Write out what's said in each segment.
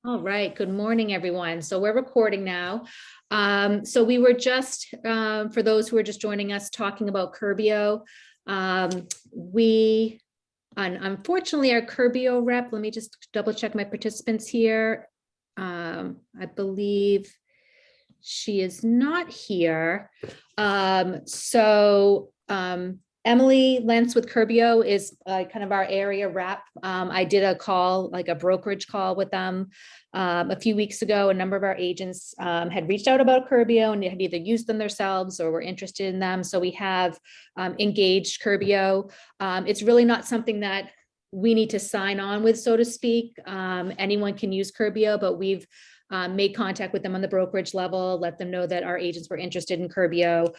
All right, good morning, everyone. So we're recording now. So we were just, for those who are just joining us, talking about Curbio. Unfortunately, our Curbio rep, let me just double check my participants here. I believe she is not here. Emily Lentz with Curbio is kind of our area rep. I did a call, like a brokerage call with them a few weeks ago. A number of our agents had reached out about Curbio and had either used them themselves or were interested in them. So we have engaged Curbio. It's really not something that we need to sign on with, so to speak. Anyone can use Curbio, but we've made contact with them on the brokerage level, let them know that our agents were interested in Curbio.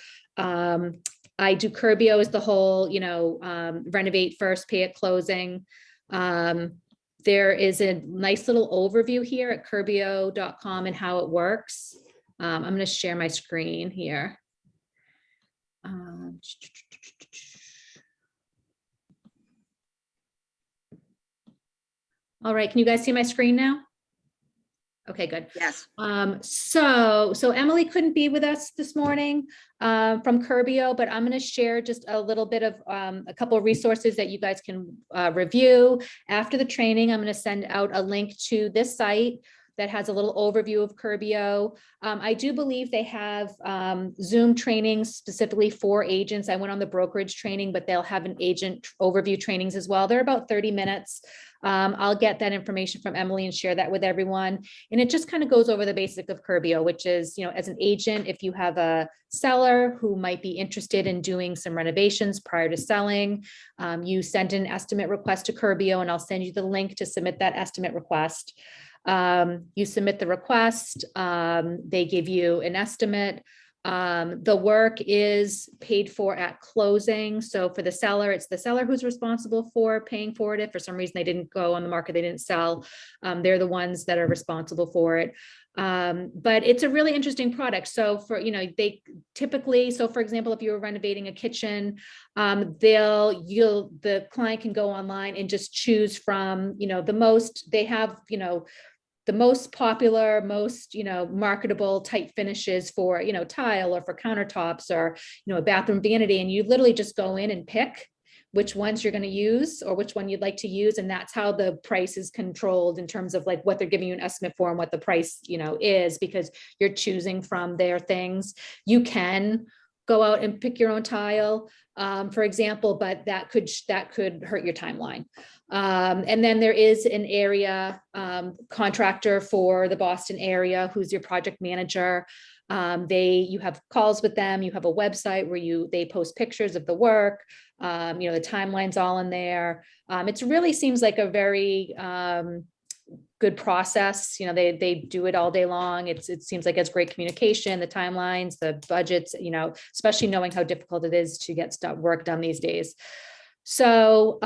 I do Curbio as the whole, renovate first, pay at closing. There is a nice little overview here at curbio.com and how it works. I'm going to share my screen here. All right, can you guys see my screen now? Okay, good. Yes. So Emily couldn't be with us this morning from Curbio, but I'm going to share just a little bit of a couple of resources that you guys can review. After the training, I'm going to send out a link to this site that has a little overview of Curbio. I do believe they have Zoom trainings specifically for agents. I went on the brokerage training, but they'll have an agent overview trainings as well. They're about 30 minutes. I'll get that information from Emily and share that with everyone. And it just kind of goes over the basic of Curbio, which is, as an agent, if you have a seller who might be interested in doing some renovations prior to selling, you send an estimate request to Curbio, and I'll send you the link to submit that estimate request. You submit the request, they give you an estimate. The work is paid for at closing. So for the seller, it's the seller who's responsible for paying for it. If for some reason they didn't go on the market, they didn't sell, they're the ones that are responsible for it. But it's a really interesting product. So for, they typically, so for example, if you were renovating a kitchen, the client can go online and just choose from, they have, the most popular, most, marketable type finishes for, tile or for countertops or, a bathroom vanity. And you literally just go in and pick which ones you're going to use or which one you'd like to use. And that's how the price is controlled in terms of like what they're giving you an estimate for and what the price, is, because you're choosing from their things. You can go out and pick your own tile, for example, but that could hurt your timeline. And then there is an area contractor for the Boston area who's your project manager. You have calls with them. You have a website where they post pictures of the work. The timeline's all in there. It really seems like a very good process. They do it all day long. It seems like it's great communication, the timelines, the budgets, especially knowing how difficult it is to get work done these days. So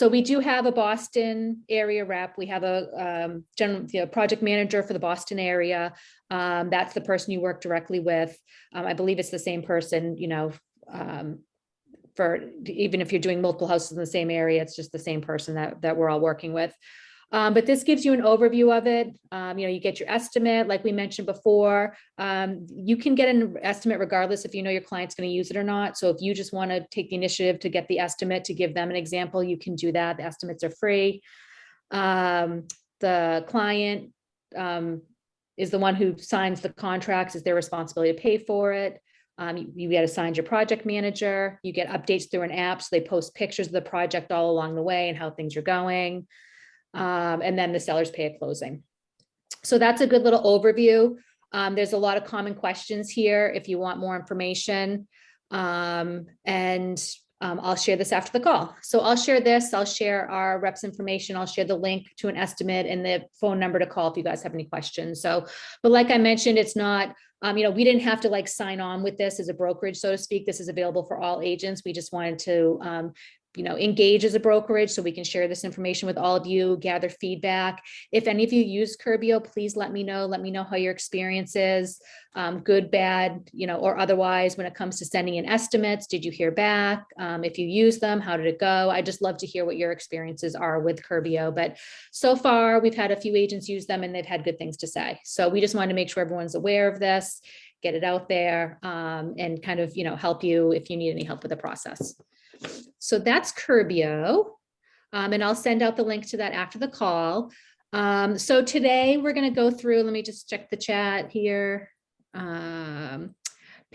we do have a Boston area rep. We have a general project manager for the Boston area. That's the person you work directly with. I believe it's the same person, for even if you're doing multiple houses in the same area, it's just the same person that we're all working with. But this gives you an overview of it. You get your estimate, like we mentioned before. You can get an estimate regardless if you know your client's going to use it or not. So if you just want to take the initiative to get the estimate to give them an example, you can do that. The estimates are free. The client is the one who signs the contracts. It's their responsibility to pay for it. You get assigned your project manager. You get updates through an app. So they post pictures of the project all along the way and how things are going. And then the sellers pay at closing. So that's a good little overview. There's a lot of common questions here if you want more information. I'll share this after the call. So I'll share this. I'll share our reps information. I'll share the link to an estimate and the phone number to call if you guys have any questions. So, but like I mentioned, it's not, we didn't have to sign on with this as a brokerage, so to speak. This is available for all agents. We just wanted to engage as a brokerage so we can share this information with all of you, gather feedback. If any of you use Curbio, please let me know. Let me know how your experience is, good, bad, or otherwise when it comes to sending in estimates. Did you hear back? If you use them, how did it go? I just love to hear what your experiences are with Curbio. But so far, we've had a few agents use them and they've had good things to say. So we just wanted to make sure everyone's aware of this, get it out there, and kind of, help you if you need any help with the process. So that's Curbio, and I'll send out the link to that after the call. So today we're going to go through, let me just check the chat here. Pam,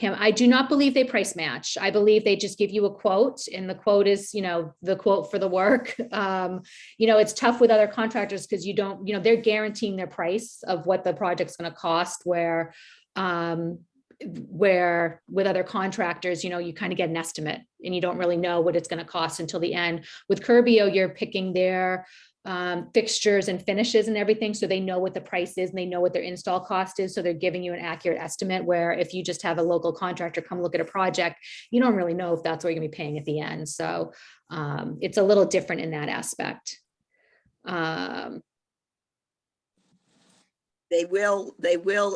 I do not believe they price match. I believe they just give you a quote, and the quote is, the quote for the work. It's tough with other contractors because you don't, they're guaranteeing their price of what the project's going to cost, where with other contractors, you kind of get an estimate and you don't really know what it's going to cost until the end. With Curbio, you're picking their fixtures and finishes and everything, so they know what the price is and they know what their install cost is, so they're giving you an accurate estimate, where if you just have a local contractor come look at a project, you don't really know if that's what you're going to be paying at the end. So it's a little different in that aspect. They will,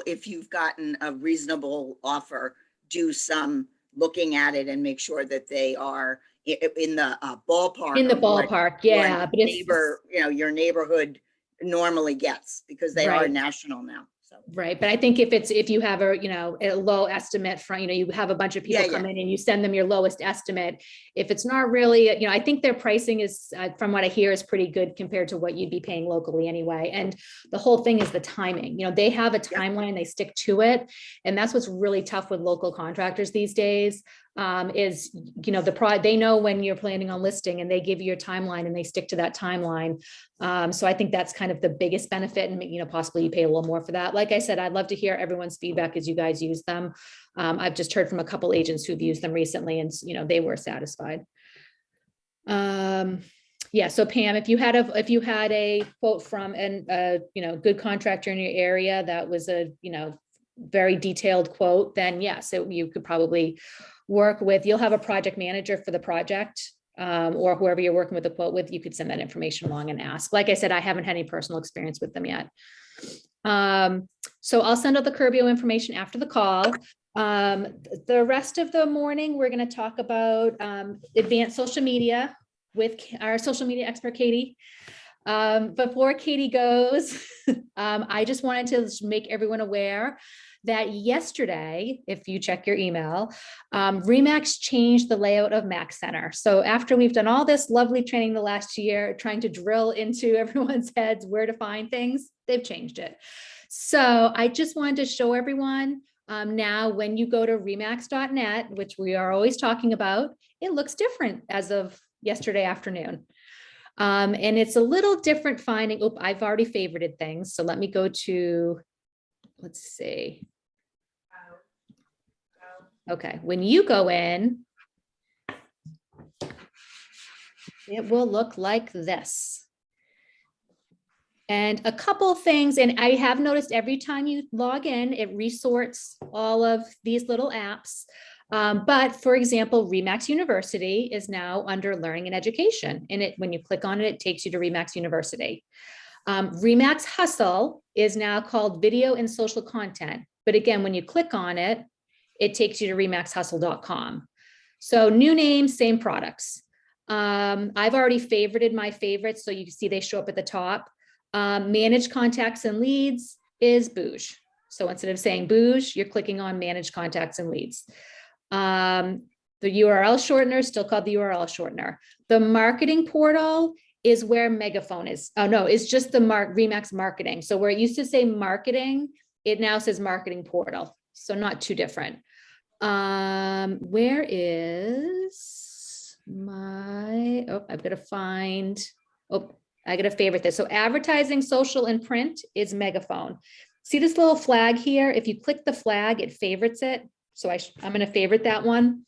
if you've gotten a reasonable offer, do some looking at it and make sure that they are in the ballpark. In the ballpark, yeah. But your neighborhood normally gets, because they are national now. So. Right. But I think if you have a low estimate from, you have a bunch of people come in and you send them your lowest estimate, if it's not really, I think their pricing is, from what I hear, is pretty good compared to what you'd be paying locally anyway. And the whole thing is the timing. They have a timeline, they stick to it. And that's what's really tough with local contractors these days. Is, they know when you're planning on listing and they give you your timeline and they stick to that timeline. So I think that's kind of the biggest benefit, and possibly you pay a little more for that. Like I said, I'd love to hear everyone's feedback as you guys use them. I've just heard from a couple agents who've used them recently, and they were satisfied. Yeah. So Pam, if you had a quote from a good contractor in your area that was a very detailed quote, then yes, you could probably work with. You'll have a project manager for the project, or whoever you're working with the quote with. You could send that information along and ask. Like I said, I haven't had any personal experience with them yet. So I'll send out the Curbio information after the call. The rest of the morning, we're going to talk about advanced social media with our social media expert, Katie. Before Katie goes, I just wanted to make everyone aware that yesterday, if you check your email, RE/MAX changed the layout of Max Center. So after we've done all this lovely training the last year, trying to drill into everyone's heads where to find things, they've changed it. So I just wanted to show everyone now, when you go to remax.net, which we are always talking about, it looks different as of yesterday afternoon. And it's a little different finding. Oh, I've already favorited things. So let me go to, let's see. Okay, when you go in, it will look like this. And a couple of things, and I have noticed every time you log in, it resorts all of these little apps. But for example, RE/MAX University is now under Learning and Education. And when you click on it, it takes you to RE/MAX University. RE/MAX Hustle is now called Video and Social Content. But again, when you click on it, it takes you to remaxhustle.com. So new name, same products. I've already favorited my favorites, so you can see they show up at the top. Manage contacts and leads is Booge. So instead of saying Booge, you're clicking on Manage Contacts and Leads. The URL shortener is still called the URL shortener. The marketing portal is where Megaphone is. Oh no, it's just the RE/MAX marketing. So where it used to say marketing, it now says marketing portal. So not too different. Where is my, I've got to find, I got to favorite this. So advertising, social, and print is Megaphone. See this little flag here? If you click the flag, it favorites it. So I'm going to favorite that one.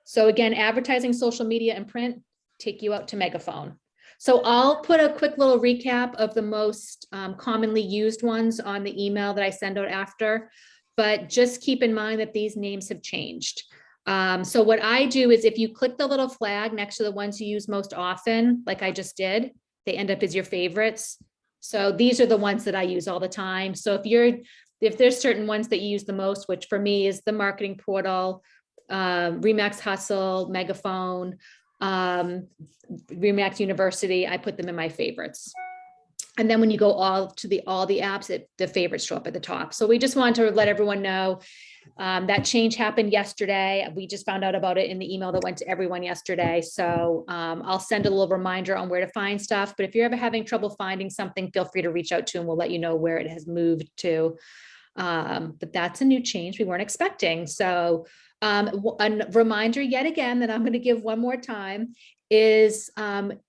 So again, advertising, social media, and print take you out to Megaphone. So I'll put a quick little recap of the most commonly used ones on the email that I send out after, but just keep in mind that these names have changed. So what I do is if you click the little flag next to the ones you use most often, like I just did, they end up as your favorites. So these are the ones that I use all the time. So if there's certain ones that you use the most, which for me is the marketing portal, Remax Hustle, Megaphone, Remax University, I put them in my favorites. And then when you go all the apps, the favorites show up at the top. So we just wanted to let everyone know that change happened yesterday. We just found out about it in the email that went to everyone yesterday. So I'll send a little reminder on where to find stuff. But if you're ever having trouble finding something, feel free to reach out to and we'll let you know where it has moved to. But that's a new change we weren't expecting. So a reminder yet again that I'm going to give one more time is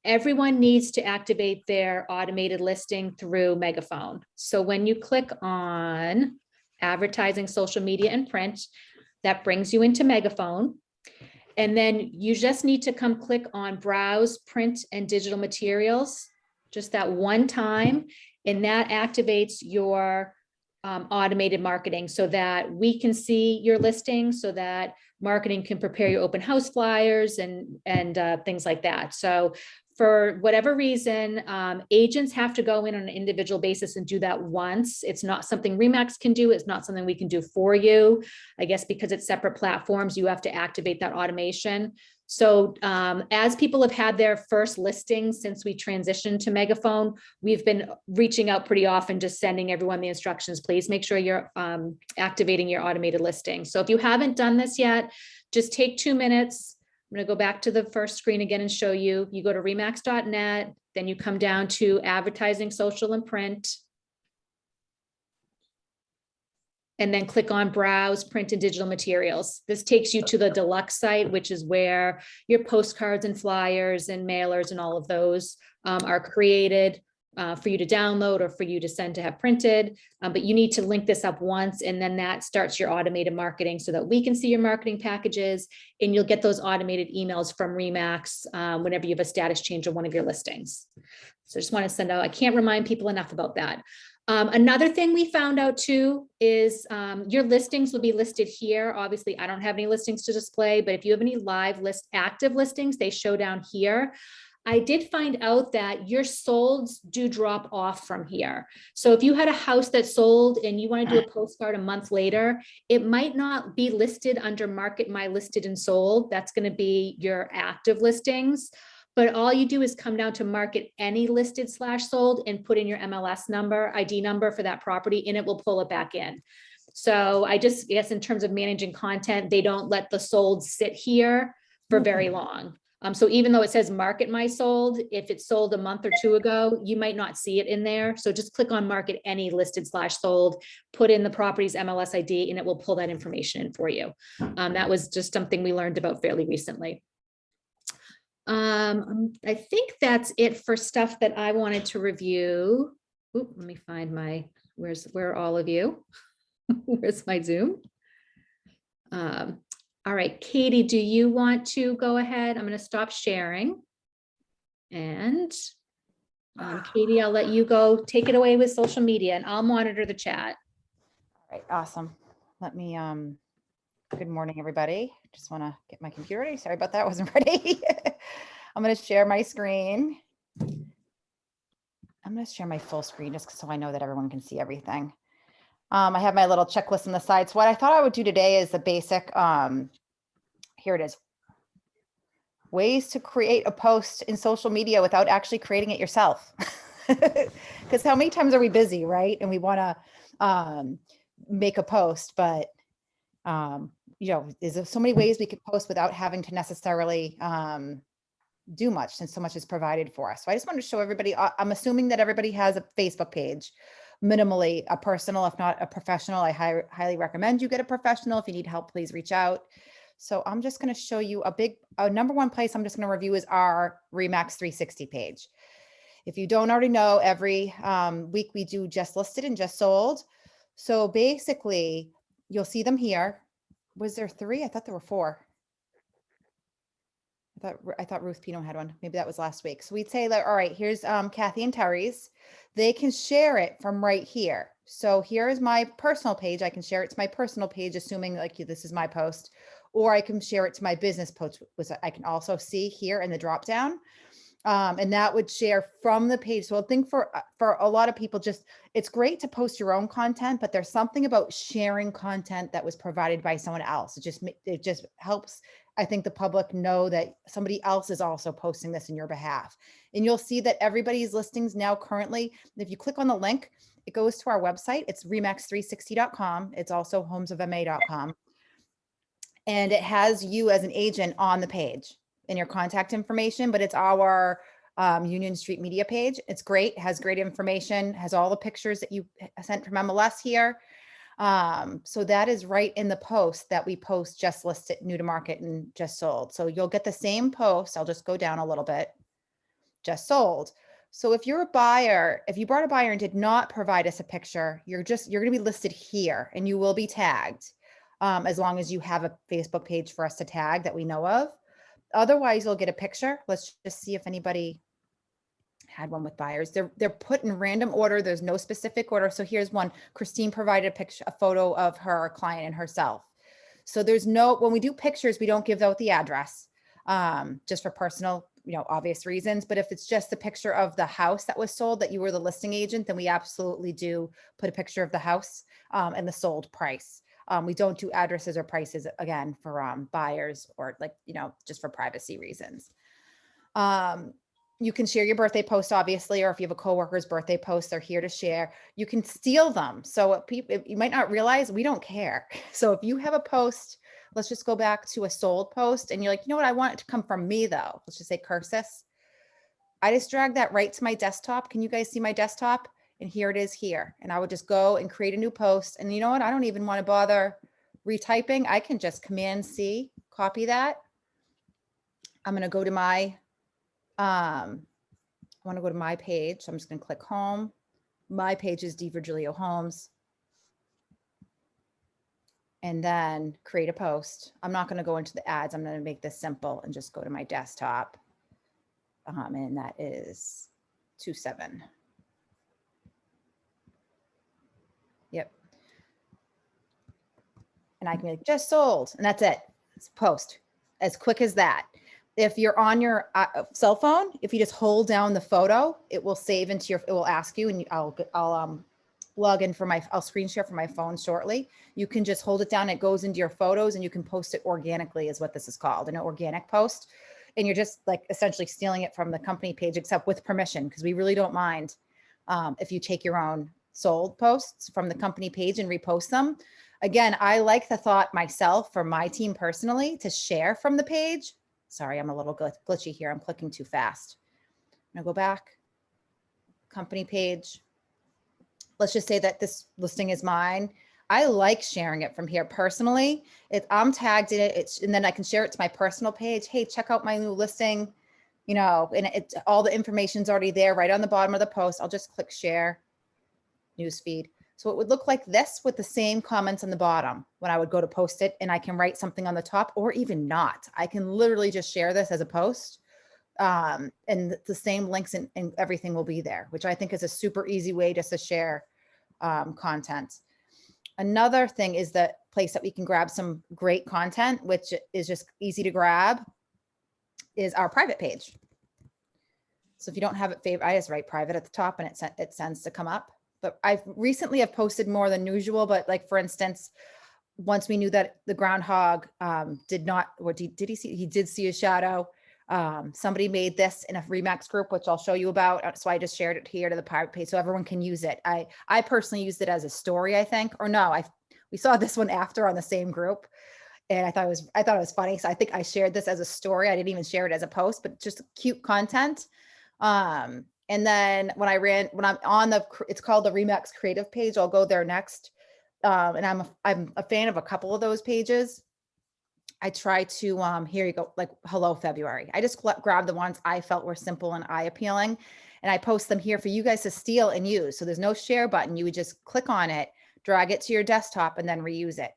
everyone needs to activate their automated listing through Megaphone. So when you click on advertising, social media, and print, that brings you into Megaphone. And then you just need to come click on browse, print, and digital materials, just that one time. And that activates your automated marketing so that we can see your listing, so that marketing can prepare your open house flyers and things like that. So for whatever reason, agents have to go in on an individual basis and do that once. It's not something Remax can do. It's not something we can do for you. I guess because it's separate platforms, you have to activate that automation. So as people have had their first listings since we transitioned to Megaphone, we've been reaching out pretty often, just sending everyone the instructions. Please make sure you're activating your automated listing. So if you haven't done this yet, just take 2 minutes. I'm going to go back to the first screen again and show you. You go to remax.net, then you come down to advertising, social, and print. And then click on browse, print, and digital materials. This takes you to the deluxe site, which is where your postcards and flyers and mailers and all of those are created for you to download or for you to send to have printed. But you need to link this up once, and then that starts your automated marketing so that we can see your marketing packages, and you'll get those automated emails from Remax whenever you have a status change of one of your listings. So I just want to send out, I can't remind people enough about that. Another thing we found out too is your listings will be listed here. Obviously, I don't have any listings to display, but if you have any active listings, they show down here. I did find out that your solds do drop off from here. So if you had a house that sold and you want to do a postcard a month later, it might not be listed under Market My Listed and Sold. That's going to be your active listings. But all you do is come down to Market Any Listed / Sold and put in your MLS number, ID number for that property, and it will pull it back in. So I just guess in terms of managing content, they don't let the sold sit here for very long. So even though it says Market My Sold, if it sold a month or 2 ago, you might not see it in there. So just click on Market Any Listed / Sold, put in the property's MLS ID, and it will pull that information in for you. That was just something we learned about fairly recently. I think that's it for stuff that I wanted to review. Oop, let me find my, where are all of you? Where's my Zoom? All right, Katie, do you want to go ahead? I'm going to stop sharing. And Katie, I'll let you go take it away with social media and I'll monitor the chat. All right, awesome. Let me, good morning, everybody. Just want to get my computer ready. Sorry about that, I wasn't ready. I'm going to share my screen. I'm going to share my full screen just so I know that everyone can see everything. I have my little checklist on the side. So what I thought I would do today is the basic, here it is. Ways to create a post in social media without actually creating it yourself. Because how many times are we busy, right? And we want to make a post, but you know, there's so many ways we could post without having to necessarily do much, since so much is provided for us. So I just want to show everybody, I'm assuming that everybody has a Facebook page, minimally a personal, if not a professional. I highly recommend you get a professional. If you need help, please reach out. So I'm just going to show you a number one place I'm just going to review is our Remax 360 page. If you don't already know, every week we do just listed and just sold. So basically you'll see them here. Was there 3? I thought there were 4. I thought Ruth Pino had one. Maybe that was last week. So we'd say that, all right, here's Kathy and Terry's. They can share it from right here. So here is my personal page. I can share it to my personal page, assuming like this is my post, or I can share it to my business post, which I can also see here in the drop down. And that would share from the page. So I think for a lot of people, just, it's great to post your own content, but there's something about sharing content that was provided by someone else. It just helps, I think, the public know that somebody else is also posting this in your behalf. And you'll see that everybody's listings now currently, if you click on the link, it goes to our website. It's remax360.com. It's also homesofma.com. And it has you as an agent on the page and your contact information, but it's our Union Street Media page. It's great, has great information, has all the pictures that you sent from MLS here. So that is right in the post that we post, just listed, new to market, and just sold. So you'll get the same post. I'll just go down a little bit. Just sold. So if you're a buyer, if you brought a buyer and did not provide us a picture, you're going to be listed here and you will be tagged as long as you have a Facebook page for us to tag that we know of. Otherwise, you'll get a picture. Let's just see if anybody had one with buyers. They're put in random order. There's no specific order. So here's one. Christine provided a photo of her client and herself. So there's no, when we do pictures, we don't give out the address just for personal, obvious reasons. But if it's just the picture of the house that was sold, that you were the listing agent, then we absolutely do put a picture of the house and the sold price. We don't do addresses or prices, again, for buyers or just for privacy reasons. You can share your birthday post, obviously, or if you have a coworker's birthday post, they're here to share. You can steal them. So if you might not realize, we don't care. So if you have a post, let's just go back to a sold post and you're like, what, I want it to come from me though. Let's just say Cursus. I just drag that right to my desktop. Can you guys see my desktop? And here it is here. And I would just go and create a new post. And you know what? I don't even want to bother retyping. I can just Command C, copy that. I'm going to go to my, I want to go to my page. So I'm just going to click home. My page is D. Virgilio Homes. And then create a post. I'm not going to go into the ads. I'm going to make this simple and just go to my desktop. And that is 27. Yep. And I can be like, just sold. And that's it. It's post. As quick as that. If you're on your cell phone, if you just hold down the photo, it will save into your, it will ask you, and I'll log in for I'll screen share from my phone shortly. You can just hold it down. It goes into your photos and you can post it organically, is what this is called, an organic post. And you're just like essentially stealing it from the company page, except with permission, because we really don't mind if you take your own sold posts from the company page and repost them. Again, I like the thought myself for my team personally to share from the page. Sorry, I'm a little glitchy here. I'm clicking too fast. I'm gonna go back, company page. Let's just say that this listing is mine. I like sharing it from here personally. I'm tagged in it, and then I can share it to my personal page. Hey, check out my new listing, and all the information's already there right on the bottom of the post. I'll just click share, newsfeed. So it would look like this with the same comments on the bottom when I would go to post it, and I can write something on the top or even not. I can literally just share this as a post. And the same links and everything will be there, which I think is a super easy way just to share content. Another thing is the place that we can grab some great content, which is just easy to grab, is our private page. So if you don't have it favored, I just write private at the top and it sends to come up. But I've recently have posted more than usual, but like, for instance, once we knew that the groundhog did not, or did he see, he did see a shadow. Somebody made this in a Remax group, which I'll show you about. So I just shared it here to the private page so everyone can use it. I personally used it as a story, I think, or no, we saw this one after on the same group. And I thought it was funny. So I think I shared this as a story. I didn't even share it as a post, but just cute content. And then when I'm on it's called the Remax creative page. I'll go there next. And I'm a fan of a couple of those pages. I try to, here you go, like Hello February. I just grabbed the ones I felt were simple and eye appealing. And I post them here for you guys to steal and use. So there's no share button. You would just click on it, drag it to your desktop, and then reuse it.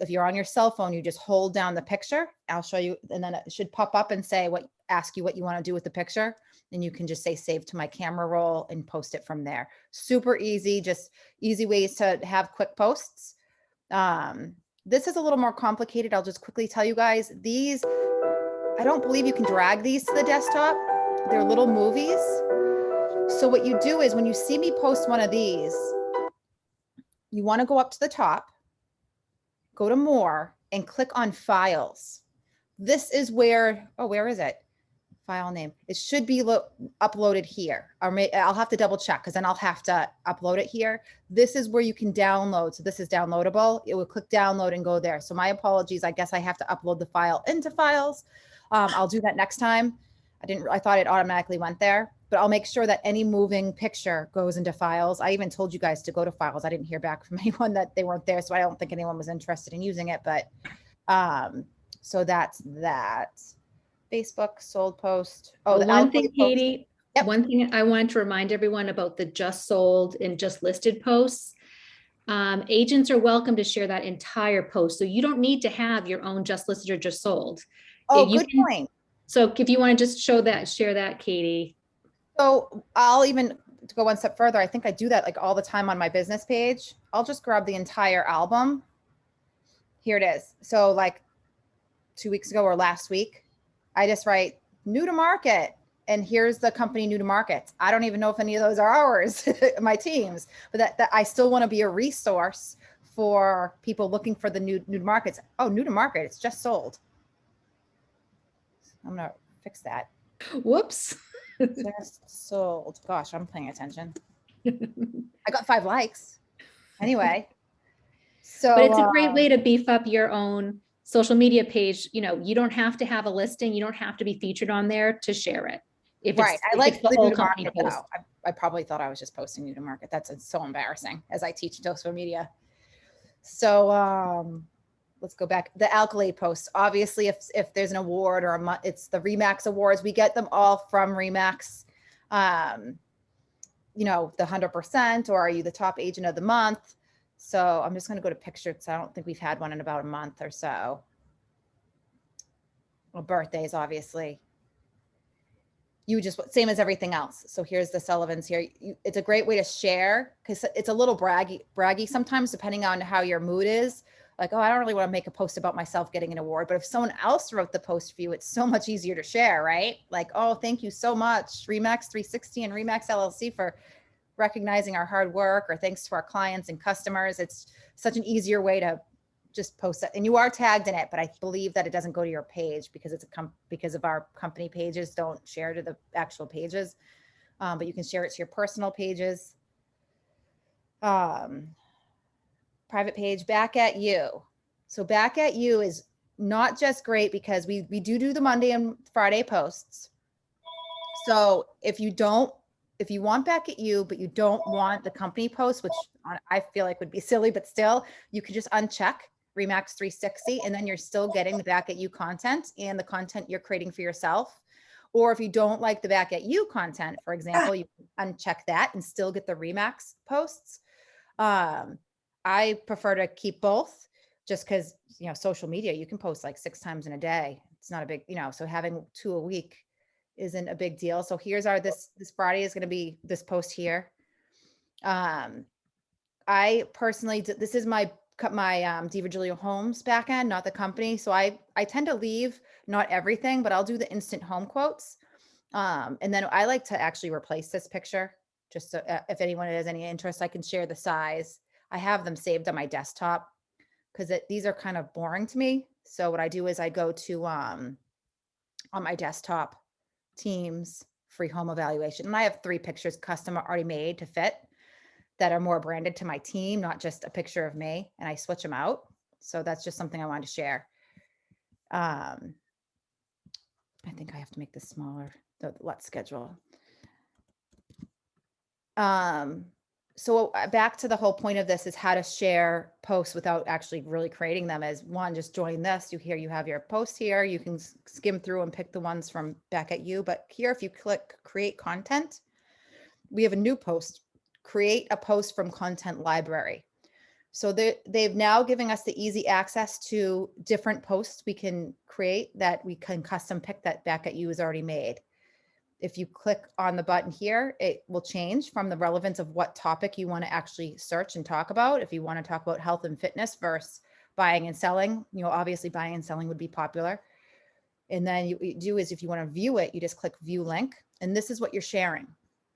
If you're on your cell phone, you just hold down the picture. I'll show you, and then it should pop up and say ask you what you want to do with the picture. And you can just say save to my camera roll and post it from there. Super easy, just easy ways to have quick posts. This is a little more complicated. I'll just quickly tell you guys, these, I don't believe you can drag these to the desktop. They're little movies. So what you do is when you see me post one of these, you want to go up to the top, go to more, and click on files. This is where, oh, where is it? File name. It should be uploaded here. Or I'll have to double check because then I'll have to upload it here. This is where you can download. So this is downloadable. It will click download and go there. So my apologies. I guess I have to upload the file into files. I'll do that next time. I thought it automatically went there, but I'll make sure that any moving picture goes into files. I even told you guys to go to files. I didn't hear back from anyone that they weren't there. So I don't think anyone was interested in using it, but so that's that. Facebook sold post. Oh, Well, the one thing, output post. Katie, Yep. one thing I wanted to remind everyone about the just sold and just listed posts. Agents are welcome to share that entire post. So you don't need to have your own just listed or just sold. Oh, You good can- point. So if you want to just share that, Katie. So I'll even to go one step further. I think I do that like all the time on my business page. I'll just grab the entire album. Here it is. So like 2 weeks ago or last week, I just write new to market. And here's the company new to market. I don't even know if any of those are ours, my teams, but that I still want to be a resource for people looking for the new to markets. Oh, new to market, it's just sold. I'm gonna fix that. Whoops. Just sold. Gosh, I'm paying attention. I got 5 likes. Anyway, so But it's a great way to beef up your own social media page. You know, you don't have to have a listing. You don't have to be featured on there to share it. If right. it's, I if like it's the the whole new to company market post. though. I probably thought I was just posting new to market. That's so embarrassing as I teach social media. So let's go back. The Alkalate posts. Obviously, if there's an award or it's the Remax Awards, we get them all from Remax. You know, the 100%, or are you the top agent of the month? So I'm just going to go to pictures. I don't think we've had one in about a month or so. Well, birthdays, obviously. You just, same as everything else. So here's the Sullivans here. It's a great way to share because it's a little braggy sometimes, depending on how your mood is. Like, oh, I don't really want to make a post about myself getting an award, but if someone else wrote the post for you, it's so much easier to share, right? Like, oh, thank you so much, Remax 360 and Remax LLC for recognizing our hard work, or thanks to our clients and customers. It's such an easier way to just post it, and you are tagged in it, but I believe that it doesn't go to your page because it's because of our company pages don't share to the actual pages, but you can share it to your personal pages. Private page, back at you. So back at you is not just great because we do the Monday and Friday posts. So if you want back at you, but you don't want the company post, which I feel like would be silly, but still, you could just uncheck Remax 360, and then you're still getting the back at you content and the content you're creating for yourself. Or if you don't like the back at you content, for example, you can uncheck that and still get the Remax posts. I prefer to keep both just because, you know, social media, you can post like 6 times in a day. It's not a big, you know, so having 2 a week isn't a big deal. So here's our, this Friday is going to be this post here. I personally, this is my Diva Julia Homes backend, not the company. So I tend to leave not everything, but I'll do the instant home quotes. And then I like to actually replace this picture just so if anyone has any interest, I can share the size. I have them saved on my desktop because these are kind of boring to me. So what I do is I go to on my desktop, Teams, free home evaluation. And I have 3 pictures custom already made to fit that are more branded to my team, not just a picture of me, and I switch them out. So that's just something I wanted to share. I think I have to make this smaller, the let's schedule. So back to the whole point of this is how to share posts without actually really creating them. As one, just join this. You have your post here. You can skim through and pick the ones from back at you. But here, if you click create content, we have a new post, create a post from content library. So they've now given us the easy access to different posts we can create that we can custom pick that back at you is already made. If you click on the button here, it will change from the relevance of what topic you want to actually search and talk about. If you want to talk about health and fitness versus buying and selling, obviously buying and selling would be popular. And then what you do is if you want to view it, you just click view link, and this is what you're sharing.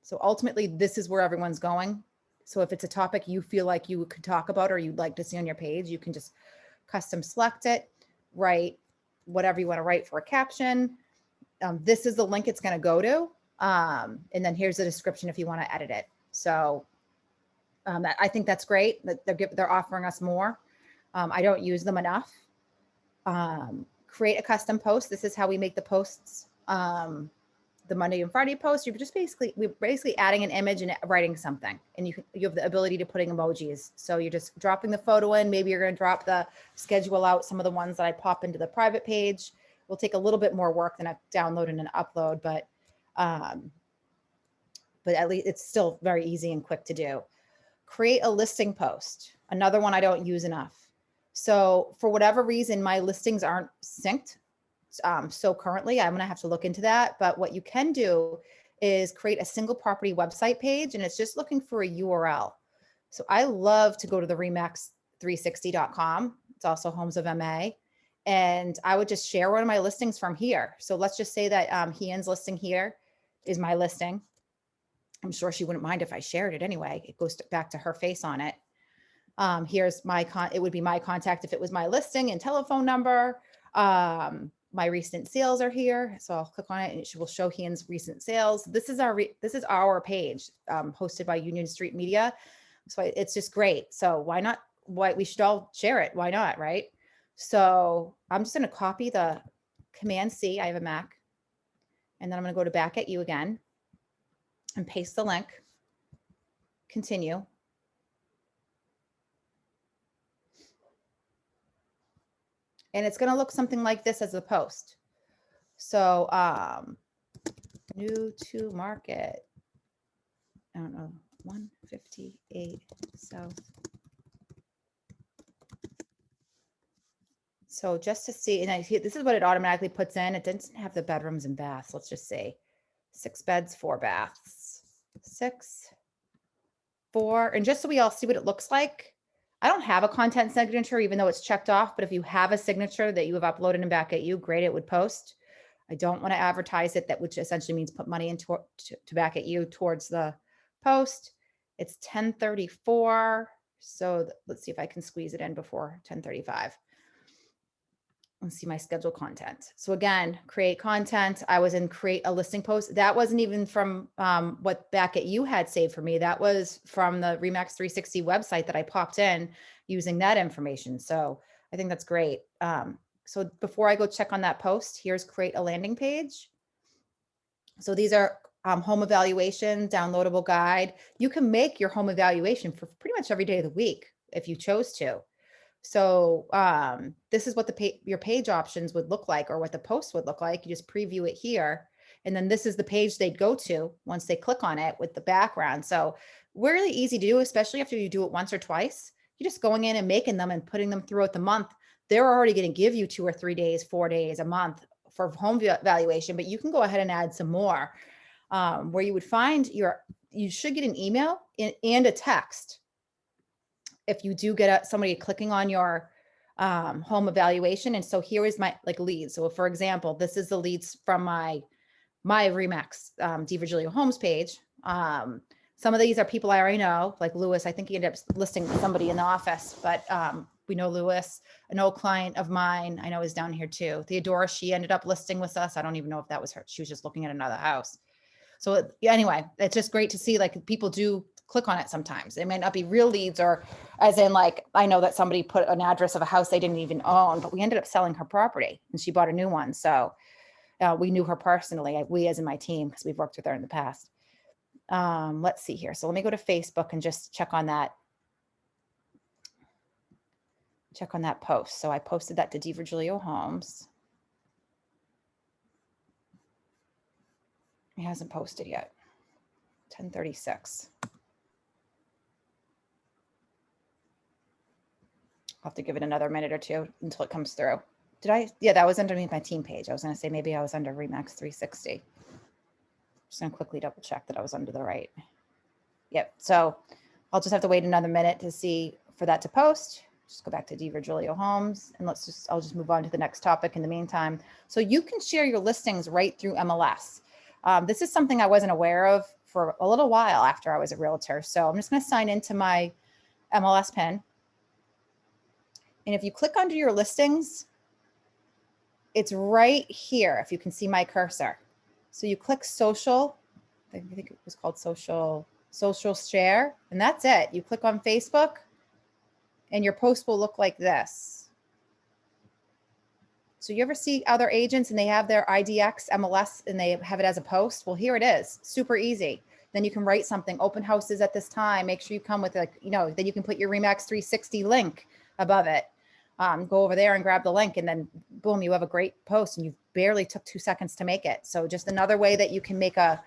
So ultimately, this is where everyone's going. So if it's a topic you feel like you could talk about or you'd like to see on your page, you can just custom select it, write whatever you want to write for a caption. This is the link it's going to go to. And then here's the description if you want to edit it. So I think that's great that they're offering us more. I don't use them enough. Create a custom post. This is how we make the posts. The Monday and Friday post, we're basically adding an image and writing something, and you have the ability to putting emojis. So you're just dropping the photo in. Maybe you're going to drop the schedule out. Some of the ones that I pop into the private page will take a little bit more work than a download and an upload, but at least it's still very easy and quick to do. Create a listing post. Another one I don't use enough. So for whatever reason, my listings aren't synced. So currently I'm going to have to look into that. But what you can do is create a single property website page, and it's just looking for a URL. So I love to go to the remax360.com. It's also Homes of MA. And I would just share one of my listings from here. So let's just say that Hean's listing here is my listing. I'm sure she wouldn't mind if I shared it anyway. It goes back to her face on it. Here's it would be my contact if it was my listing and telephone number. My recent sales are here. So I'll click on it and it will show Hean's recent sales. This is our page, hosted by Union Street Media. So it's just great. So why not? We should all share it. Why not? Right. So I'm just going to copy the Command C. I have a Mac, and then I'm going to go to Back at You again and paste the link, continue. And it's going to look something like this as a post. So new to market, I don't know, 158 South. So just to see, and this is what it automatically puts in. It doesn't have the bedrooms and baths. Let's just say 6 beds, 4 baths, 6, 4. And just so we all see what it looks like, I don't have a content signature, even though it's checked off, but if you have a signature that you have uploaded and Back at You, great, it would post. I don't want to advertise it, which essentially means put money into to Back at You towards the post. It's 10:34. So let's see if I can squeeze it in before 10:35. Let's see my scheduled content. So again, create content. I was in create a listing post. That wasn't even from what Back at You had saved for me. That was from the Remax 360 website that I popped in using that information. So I think that's great. So before I go check on that post, here's create a landing page. So these are home evaluation, downloadable guide. You can make your home evaluation for pretty much every day of the week if you chose to. So this is what your page options would look like, or what the post would look like. You just preview it here. And then this is the page they'd go to once they click on it with the background. So really easy to do, especially after you do it once or twice. You're just going in and making them and putting them throughout the month. They're already going to give you 2 or 3 days, 4 days, a month for home valuation, but you can go ahead and add some more where you would find you should get an email and a text if you do get somebody clicking on your home evaluation. And so here is my leads. So for example, this is the leads from my Remax DiVirgilio Homes page. Some of these are people I already know, like Lewis. I think he ended up listing somebody in the office, but we know Lewis. An old client of mine I know is down here too. Theodora, she ended up listing with us. I don't even know if that was her. She was just looking at another house. So anyway, it's just great to see people do click on it sometimes. It might not be real leads, or as in I know that somebody put an address of a house they didn't even own, but we ended up selling her property and she bought a new one. So we knew her personally, we as in my team, because we've worked with her in the past. Let's see here. So let me go to Facebook and just check on that post. So I posted that to DiVirgilio Homes. It hasn't posted yet. 10:36. I'll have to give it another minute or two until it comes through. Yeah, that was underneath my team page. I was going to say maybe I was under Remax 360. Just going to quickly double check that I was under the right. Yep. So I'll just have to wait another minute to see for that to post. Just go back to D. Virgilio Homes, and I'll just move on to the next topic in the meantime. So you can share your listings right through MLS. This is something I wasn't aware of for a little while after I was a realtor. So I'm just going to sign into my MLS pin. And if you click under your listings, it's right here, if you can see my cursor. So you click social, I think it was called social share, and that's it. You click on Facebook and your post will look like this. So you ever see other agents and they have their IDX MLS and they have it as a post? Well, here it is, super easy. Then you can write something, open houses at this time. Make sure you come with then you can put your RE/MAX 360 link above it. Go over there and grab the link, and then boom, you have a great post, and you barely took 2 seconds to make it. So just another way that you can make a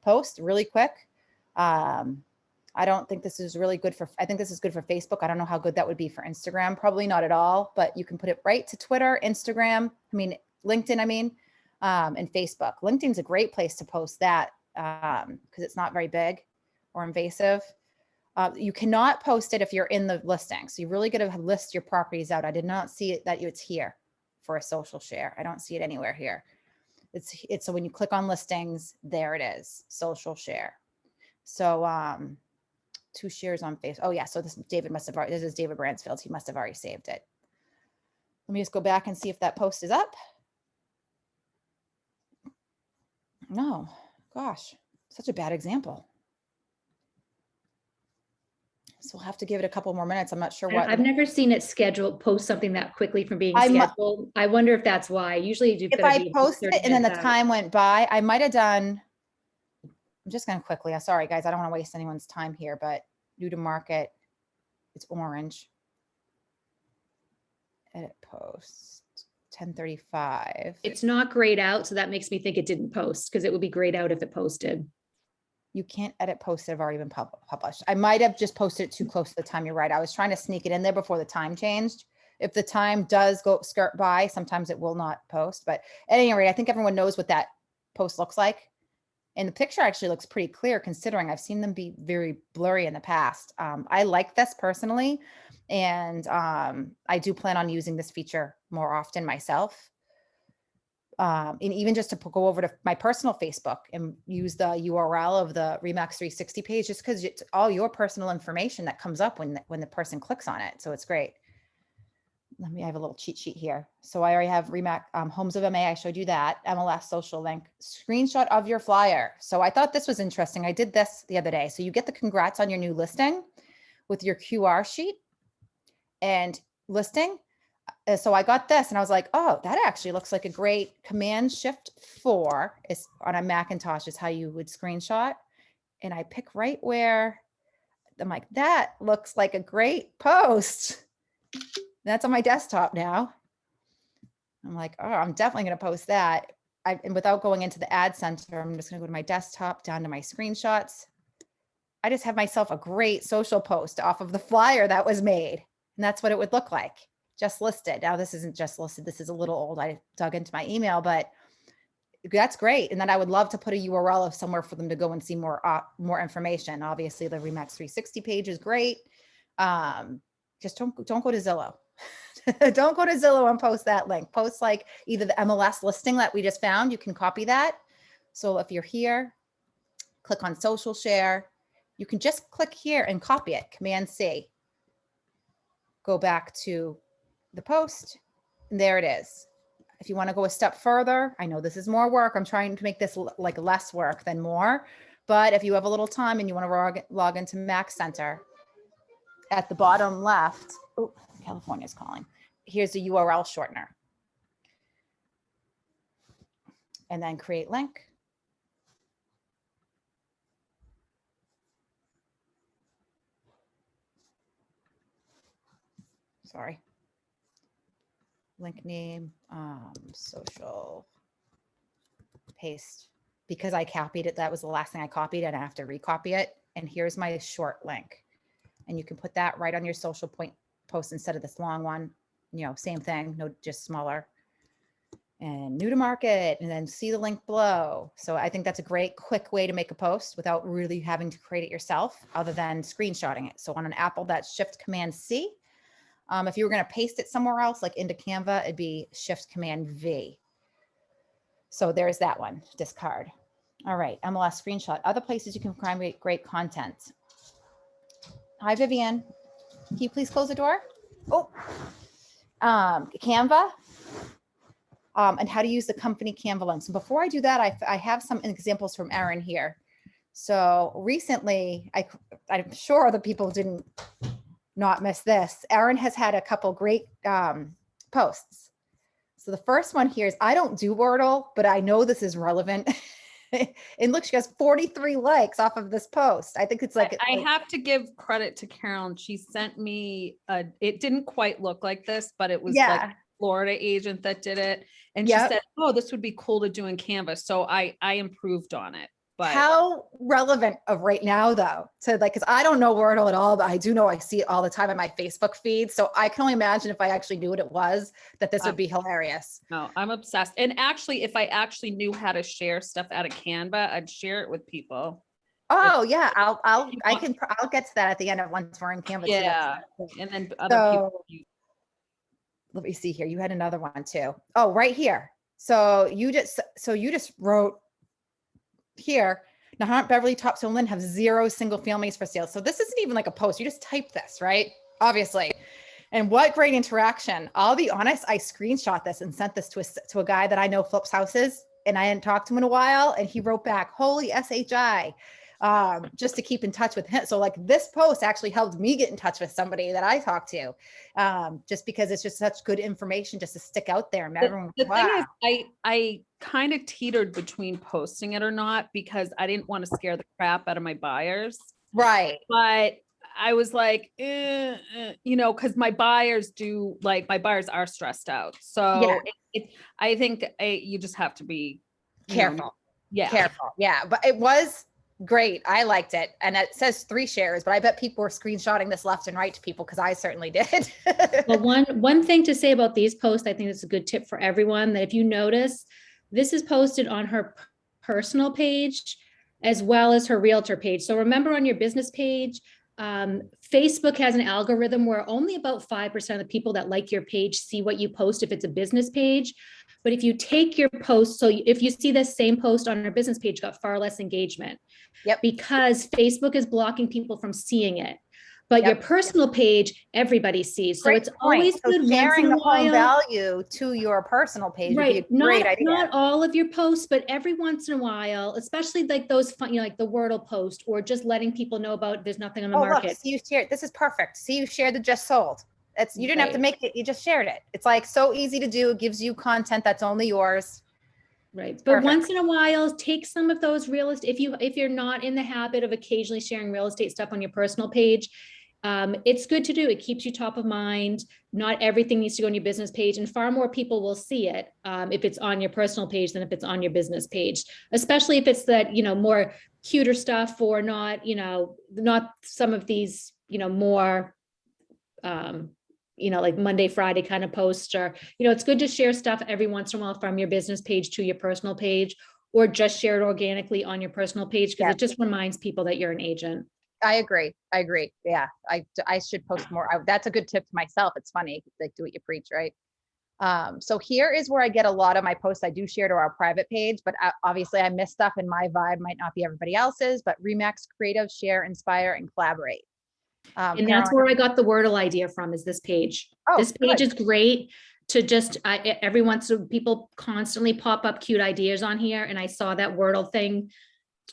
post really quick. I don't think this is really good I think this is good for Facebook. I don't know how good that would be for Instagram. Probably not at all, but you can put it right to Twitter, Instagram, LinkedIn, and Facebook. LinkedIn's a great place to post that because it's not very big or invasive. You cannot post it if you're in the listing. So you really got to list your properties out. I did not see it that it's here for a social share. I don't see it anywhere here. It's so when you click on listings, there it is, social share. So 2 shares on Facebook. Oh yeah, so this is David Bransfield. He must have already saved it. Let me just go back and see if that post is up. No, gosh, such a bad example. So we'll have to give it a couple more minutes. I'm not sure what. I've never seen it post something that quickly from being scheduled. I wonder if that's why. Usually if I posted it and then the time went by, I might have done, I'm just going to quickly, sorry guys, I don't want to waste anyone's time here, but new to market, it's orange. Edit post, 10:35. It's not grayed out, so that makes me think it didn't post, because it would be grayed out if it posted. You can't edit posts that have already been published. I might have just posted it too close to the time. You're right. I was trying to sneak it in there before the time changed. If the time does go skirt by, sometimes it will not post. But at any rate, I think everyone knows what that post looks like. And the picture actually looks pretty clear considering I've seen them be very blurry in the past. I like this personally. And I do plan on using this feature more often myself. And even just to go over to my personal Facebook and use the URL of the RE/MAX 360 page, just because it's all your personal information that comes up when the person clicks on it. So it's great. I have a little cheat sheet here. So I already have RE/MAX Homes of MA. I showed you that. MLS social link, screenshot of your flyer. So I thought this was interesting. I did this the other day. So you get the congrats on your new listing with your QR sheet and listing. So I got this and I was like, oh, that actually looks like a great Command-Shift-4 is on a Macintosh is how you would screenshot. And I pick right where I'm like, that looks like a great post. That's on my desktop now. I'm like, oh, I'm definitely going to post that. And without going into the ad center, I'm just going to go to my desktop, down to my screenshots. I just have myself a great social post off of the flyer that was made. And that's what it would look like. Just listed. Now this isn't just listed. This is a little old. I dug into my email, but that's great. And then I would love to put a URL of somewhere for them to go and see more information. Obviously the RE/MAX 360 page is great. Just don't go to Zillow. Don't go to Zillow and post that link. Post like either the MLS listing that we just found. You can copy that. So if you're here, click on social share. You can just click here and copy it. Command-C. Go back to the post, and there it is. If you want to go a step further, I know this is more work. I'm trying to make this like less work than more, but if you have a little time and you want to log into Max Center, at the bottom left, oh, California's calling. Here's the URL shortener. And then create link. Sorry. Link name, social, paste. Because I copied it, that was the last thing I copied and I have to recopy it. And here's my short link. And you can put that right on your social point post instead of this long one. You know, same thing, no, just smaller. And new to market, and then see the link below. So I think that's a great quick way to make a post without really having to create it yourself, other than screenshotting it. So on an Apple, that's Shift-Command-C. If you were going to paste it somewhere else, like into Canva, it'd be Shift Command V. So there's that one, discard. All right, MLS screenshot. Other places you can find great content. Hi, Vivian. Can you please close the door? Oh, Canva. And how to use the company Canva link. So before I do that, I have some examples from Erin here. So recently, I'm sure other people didn't not miss this. Erin has had a couple great posts. So the first one here is, I don't do Wordle, but I know this is relevant. And look, she has 43 likes off of this post. I think it's like I have to give credit to Carolyn. She sent me it didn't quite look like this, but it was like a Florida agent that did it. And she said, oh, this would be cool to do in Canva. So I improved on it. But how relevant of right now though, to like, cause I don't know Wordle at all, but I do know I see it all the time on my Facebook feed. So I can only imagine if I actually knew what it was, that this would be hilarious. No, I'm obsessed. And actually, if I actually knew how to share stuff out of Canva, I'd share it with people. Oh yeah, I'll get to that at the end of once we're in Canva. Yeah, and then other people. Let me see here. You had another one too. Oh, right here. So you just wrote here. Nahant, Beverly, Topsail, Lynn have 0 single families for sale. So this isn't even like a post. You just type this, right? Obviously. And what great interaction. I'll be honest, I screenshot this and sent this to a guy that I know flips houses, and I hadn't talked to him in a while. And he wrote back, holy SHI, just to keep in touch with him. So like this post actually helped me get in touch with somebody that I talked to, just because it's just such good information just to stick out there. The thing is, I kind of teetered between posting it or not, because I didn't want to scare the crap out of my buyers. Right. But I was like, because my buyers are stressed out. So I think you just have to be careful. Careful. Yeah. But it was great. I liked it. And it says 3 shares, but I bet people were screenshotting this left and right to people, because I certainly did. Well, one thing to say about these posts, I think it's a good tip for everyone, that if you notice, this is posted on her personal page as well as her realtor page. So remember, on your business page, Facebook has an algorithm where only about 5% of the people that like your page see what you post if it's a business page. But if you take your post, so if you see this same post on her business page got far less engagement, because Facebook is blocking people from seeing it. But your personal page, everybody sees. So it's always good sharing the home value to your personal page. Right. Would be a great idea. Not all of your posts, but every once in a while, especially like those fun, like the Wordle post, or just letting people know about there's nothing on the market. Look, see, you shared. This is perfect. See, you shared the just sold. You didn't have to make it. You just shared it. It's like so easy to do. It gives you content that's only yours. Right. But once in a while, take some of those real estate. If you're not in the habit of occasionally sharing real estate stuff on your personal page, it's good to do. It keeps you top of mind. Not everything needs to go on your business page, and far more people will see it if it's on your personal page than if it's on your business page, especially if it's that, more cuter stuff, or not, not some of these, more, like Monday, Friday kind of posts, or, it's good to share stuff every once in a while from your business page to your personal page, or just share it organically on your personal page, because it just reminds people that you're an agent. I agree. Yeah. I should post more. That's a good tip to myself. It's funny, like do what you preach, right? So here is where I get a lot of my posts. I do share to our private page, but obviously I miss stuff, and my vibe might not be everybody else's, but Remax Creative, share, inspire, and collaborate. And that's where I got the Wordle idea from, is this page. This page is great to just, every once people constantly pop up cute ideas on here. And I saw that Wordle thing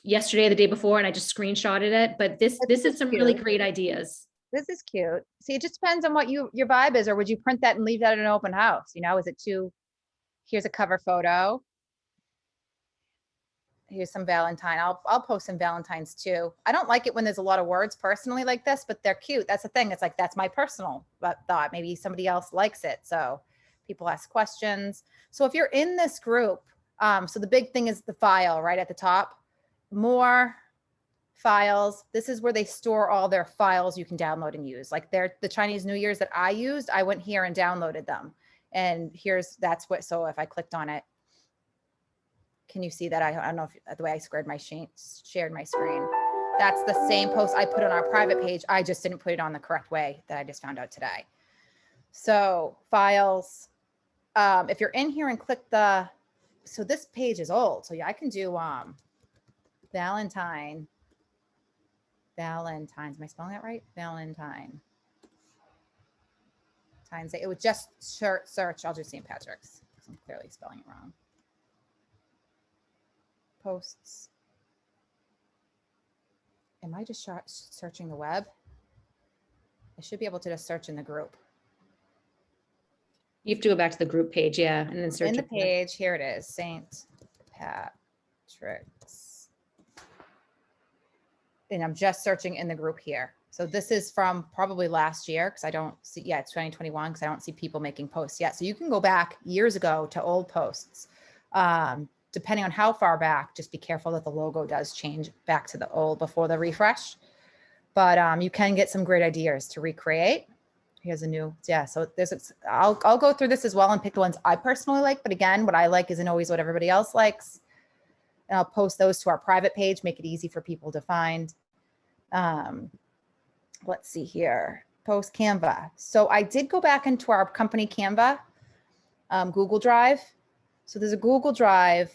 yesterday or the day before, and I just screenshotted it. But this is some really great ideas. This is cute. See, it just depends on what your vibe is, or would you print that and leave that at an open house? Is it here's a cover photo. Here's some Valentine. I'll post some Valentines too. I don't like it when there's a lot of words personally like this, but they're cute. That's the thing. It's like, that's my personal thought. Maybe somebody else likes it. So people ask questions. So if you're in this group, so the big thing is the file right at the top. More files. This is where they store all their files you can download and use. Like the Chinese New Year's that I used, I went here and downloaded them. And so if I clicked on it, can you see that? I don't know if the way I shared my screen. That's the same post I put on our private page. I just didn't put it on the correct way that I just found out today. So files, if you're in here and click so this page is old. So yeah, I can do Valentine's, am I spelling that right? Valentine. It would just search, I'll do St. Patrick's. I'm clearly spelling it wrong. Posts. Am I just searching the web? I should be able to just search in the group. You have to go back to the group page, yeah, and then search In the it. page, here it is, St. Patrick's. And I'm just searching in the group here. So this is from probably last year because I don't see, yeah, it's 2021 because I don't see people making posts yet. So you can go back years ago to old posts. Depending on how far back, just be careful that the logo does change back to the old before the refresh. But you can get some great ideas to recreate. Here's a new, yeah, so I'll go through this as well and pick the ones I personally like. But again, what I like isn't always what everybody else likes. And I'll post those to our private page, make it easy for people to find. Let's see here, post Canva. So I did go back into our company Canva, Google Drive. So there's a Google Drive,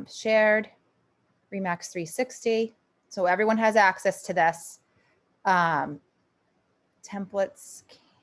shared, Remax 360. So everyone has access to this. Templates,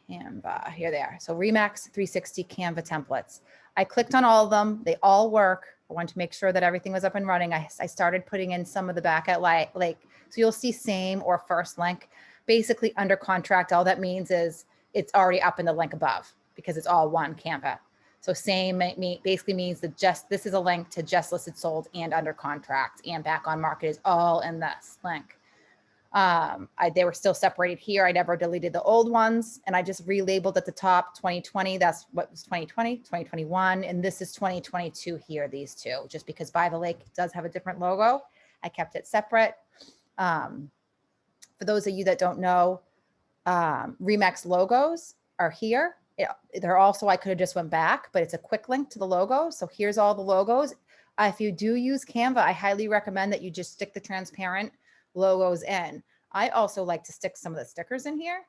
Canva, here they are. So Remax 360 Canva templates. I clicked on all of them. They all work. I wanted to make sure that everything was up and running. I started putting in some of the back at so you'll see same or first link. Basically under contract, all that means is it's already up in the link above because it's all one Canva. So same basically means that this is a link to just listed, sold, and under contract and back on market is all in this link. They were still separated here. I never deleted the old ones and I just relabeled at the top 2020. That's what was 2020, 2021. And this is 2022 here, these two, just because By the Lake does have a different logo. I kept it separate. For those of you that don't know, Remax logos are here. They're also, I could have just went back, but it's a quick link to the logo. So here's all the logos. If you do use Canva, I highly recommend that you just stick the transparent logos in. I also like to stick some of the stickers in here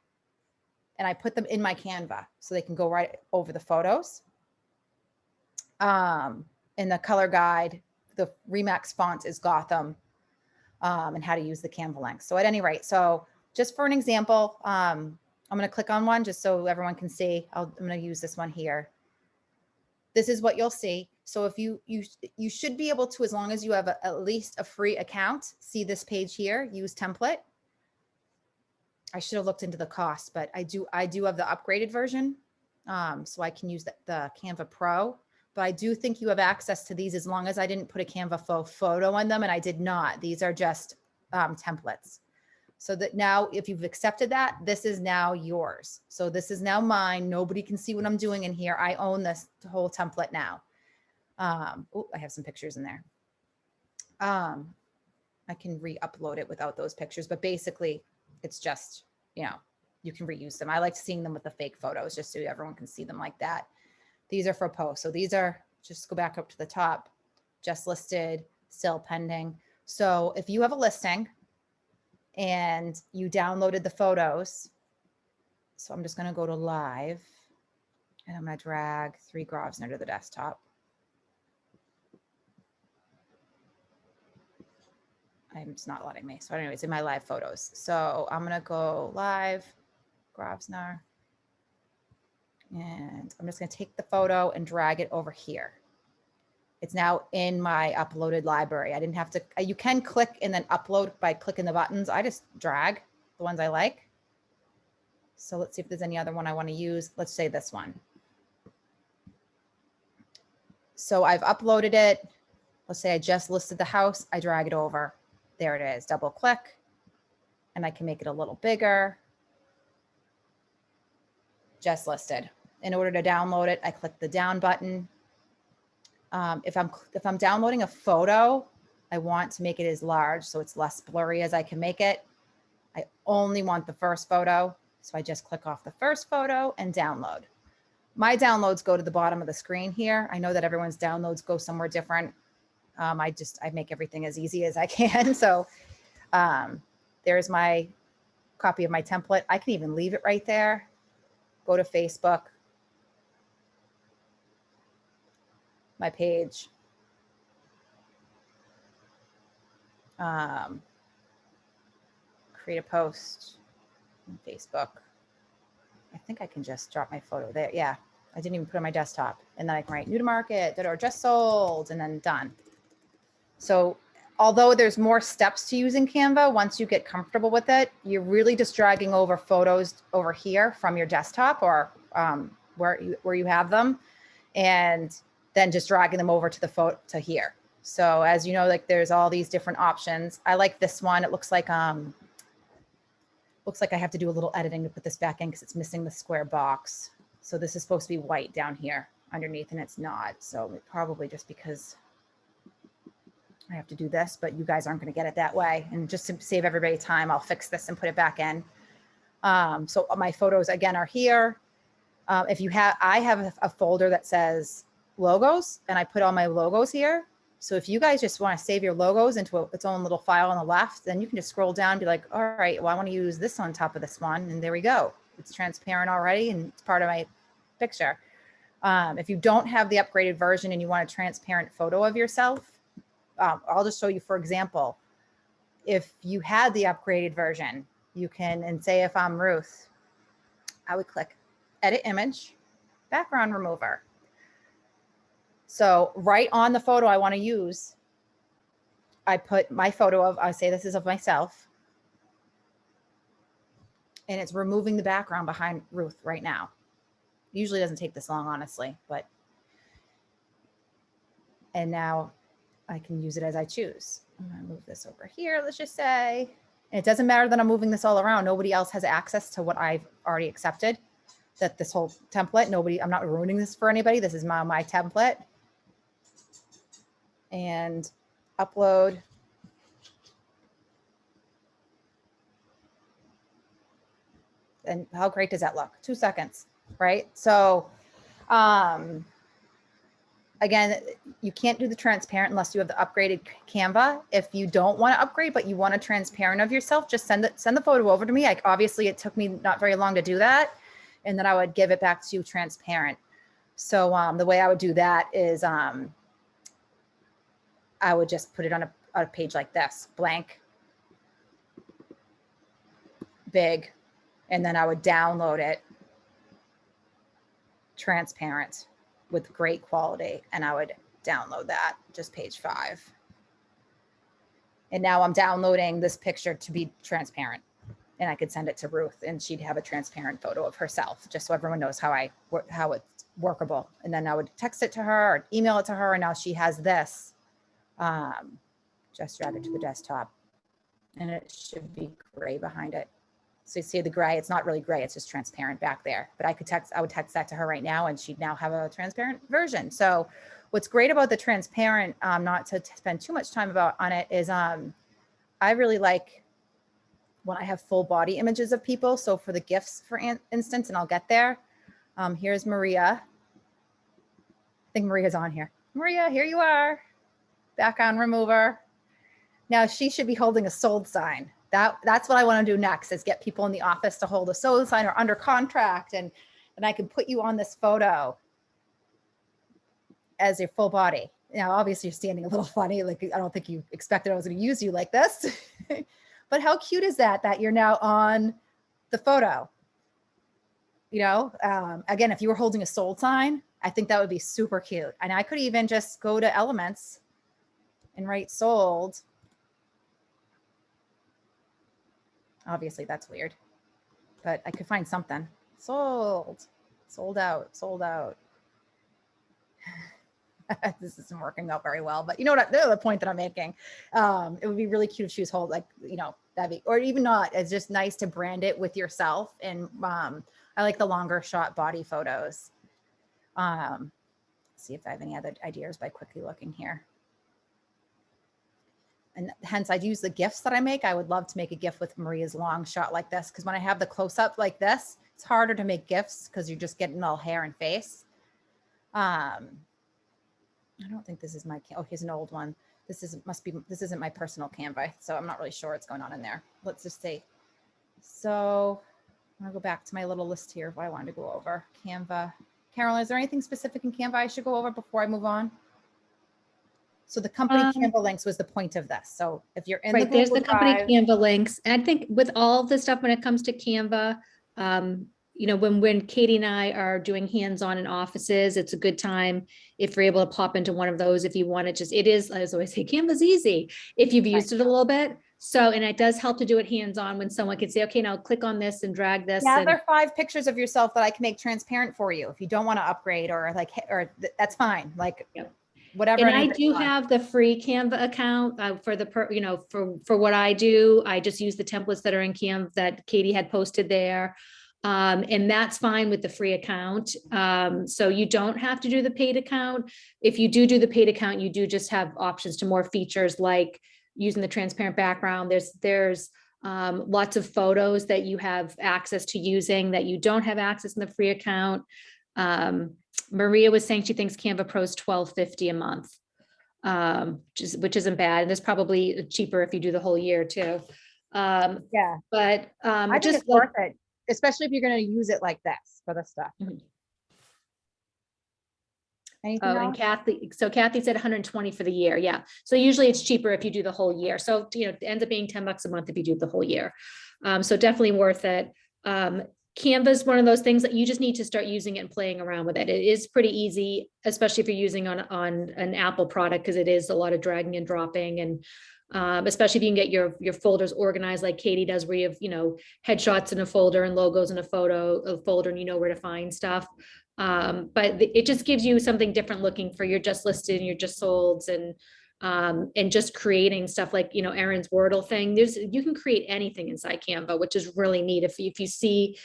and I put them in my Canva so they can go right over the photos. In the color guide, the Remax font is Gotham, and how to use the Canva link. So at any rate, so just for an example, I'm going to click on one just so everyone can see. I'm going to use this one here. This is what you'll see. So if you should be able to, as long as you have at least a free account, see this page here, use template. I should have looked into the cost, but I do have the upgraded version. So I can use the Canva Pro, but I do think you have access to these as long as I didn't put a Canva photo on them, and I did not. These are just templates. So that now if you've accepted that, this is now yours. So this is now mine. Nobody can see what I'm doing in here. I own this whole template now. Oh, I have some pictures in there. I can re-upload it without those pictures, but basically it's just, you can reuse them. I like seeing them with the fake photos just so everyone can see them like that. These are for posts. So these are, just go back up to the top, just listed, still pending. So if you have a listing and you downloaded the photos, so I'm just going to go to live and I'm going to drag 3 Grosvenor to the desktop. It's not letting me. So anyways, in my live photos. So I'm going to go live, Grosvenor, and I'm just going to take the photo and drag it over here. It's now in my uploaded library. I didn't have to, you can click and then upload by clicking the buttons. I just drag the ones I like. So let's see if there's any other one I want to use. Let's say this one. So I've uploaded it. Let's say I just listed the house. I drag it over. There it is. Double click and I can make it a little bigger. Just listed. In order to download it, I click the down button. If I'm downloading a photo, I want to make it as large so it's less blurry as I can make it. I only want the first photo. So I just click off the first photo and download. My downloads go to the bottom of the screen here. I know that everyone's downloads go somewhere different. I make everything as easy as I can. So there's my copy of my template. I can even leave it right there. go to Facebook, my page. Create a post on Facebook. I think I can just drop my photo there. Yeah, I didn't even put it on my desktop. And then I can write new to market, or just sold, and then done. So although there's more steps to using Canva, once you get comfortable with it, you're really just dragging over photos over here from your desktop or where you have them, and then just dragging them over to the photo to here. So as you know, like there's all these different options. I like this one. It looks like I have to do a little editing to put this back in because it's missing the square box. So this is supposed to be white down here underneath, and it's not. So probably just because I have to do this, but you guys aren't going to get it that way. And just to save everybody time, I'll fix this and put it back in. So my photos again are here. I have a folder that says logos, and I put all my logos here. So if you guys just want to save your logos into its own little file on the left, then you can just scroll down and be like, all right, well, I want to use this on top of this one. And there we go. It's transparent already, and it's part of my picture. If you don't have the upgraded version and you want a transparent photo of yourself, I'll just show you, for example, if you had the upgraded version, you can, and say if I'm Ruth, I would click edit image, background remover. So right on the photo I want to use, I put my photo of, I say this is of myself, and it's removing the background behind Ruth right now. Usually doesn't take this long, honestly, and now I can use it as I choose. I'm gonna move this over here, let's just say. And it doesn't matter that I'm moving this all around. Nobody else has access to what I've already accepted, that this whole template, I'm not ruining this for anybody. This is my template. And upload. And how great does that look? 2 seconds, right? So, again, you can't do the transparent unless you have the upgraded Canva. If you don't want to upgrade, but you want a transparent of yourself, just send the photo over to me. Obviously, it took me not very long to do that. And then I would give it back to you transparent. So the way I would do that is I would just put it on a page like this, blank, big, and then I would download it transparent with great quality, and I would download that, just page 5. And now I'm downloading this picture to be transparent, and I could send it to Ruth, and she'd have a transparent photo of herself, just so everyone knows how it's workable. And then I would text it to her or email it to her, and now she has this. Just drag it to the desktop, and it should be gray behind it. So you see the gray, it's not really gray, it's just transparent back there. But I would text that to her right now, and she'd now have a transparent version. So what's great about the transparent, not to spend too much time on it, is I really like when I have full body images of people. So for the gifts, for instance, and I'll get there. Here's Maria. I think Maria's on here. Maria, here you are. Background remover. Now she should be holding a sold sign. That's what I want to do next, is get people in the office to hold a sold sign or under contract, and I can put you on this photo as your full body. Now, obviously you're standing a little funny. Like, I don't think you expected I was going to use you like this, but how cute is that you're now on the photo? You know, again, if you were holding a sold sign, I think that would be super cute. And I could even just go to Elements and write sold. Obviously that's weird, but I could find something. Sold out. This isn't working out very well, but you know what, the point that I'm making. It would be really cute if she was hold, like, you know, that'd be, or even not. It's just nice to brand it with yourself. And I like the longer shot body photos. See if I have any other ideas by quickly looking here. And hence I'd use the GIFs that I make. I would love to make a GIF with Maria's long shot like this, because when I have the close-up like this, it's harder to make GIFs because you're just getting all hair and face. I don't think this is my, oh, here's an old one. This isn't my personal Canva, so I'm not really sure what's going on in there. Let's just see. So I'll go back to my little list here of what I wanted to go over. Canva. Carolyn, is there anything specific in Canva I should go over before I move on? So the company Canva links was the point of this. So if you're in the Right, there's Google the company Drive, Canva links. And I think with all of the stuff, when it comes to Canva, you know, when Katie and I are doing hands-on in offices, it's a good time if you're able to pop into one of those, if you want to just, it is, as I always say, Canva's easy if you've used it a little bit. So, and it does help to do it hands-on when someone can say, okay, now click on this and drag this. yeah, and- there are 5 pictures of yourself that I can make transparent for you. If you don't want to upgrade or like, that's fine. Like Yep. whatever. And I anybody do wants. have the free Canva account for the, you know, for what I do. I just use the templates that are in Canva that Katie had posted there. And that's fine with the free account. So you don't have to do the paid account. If you do the paid account, you do just have options to more features like using the transparent background. There's lots of photos that you have access to using that you don't have access in the free account. Maria was saying she thinks Canva Pro is $12.50 a month, which isn't bad. And it's probably cheaper if you do the whole year too. Yeah. But I think just it's worth it, especially if you're going to use it like this for the stuff. Mhm. Anything Oh, and else? Kathy said 120 for the year. Yeah. So usually it's cheaper if you do the whole year. So, you know, it ends up being $10 a month if you do the whole year. So definitely worth it. Canva is one of those things that you just need to start using it and playing around with it. It is pretty easy, especially if you're using on an Apple product, because it is a lot of dragging and dropping, and especially if you can get your folders organized like Katie does, where you have, you know, headshots in a folder and logos in a folder, and you know where to find stuff. But it just gives you something different looking for your just listed and your just solds, and just creating stuff like, you know, Erin's Wordle thing. You can create anything inside Canva, which is really neat. If you see,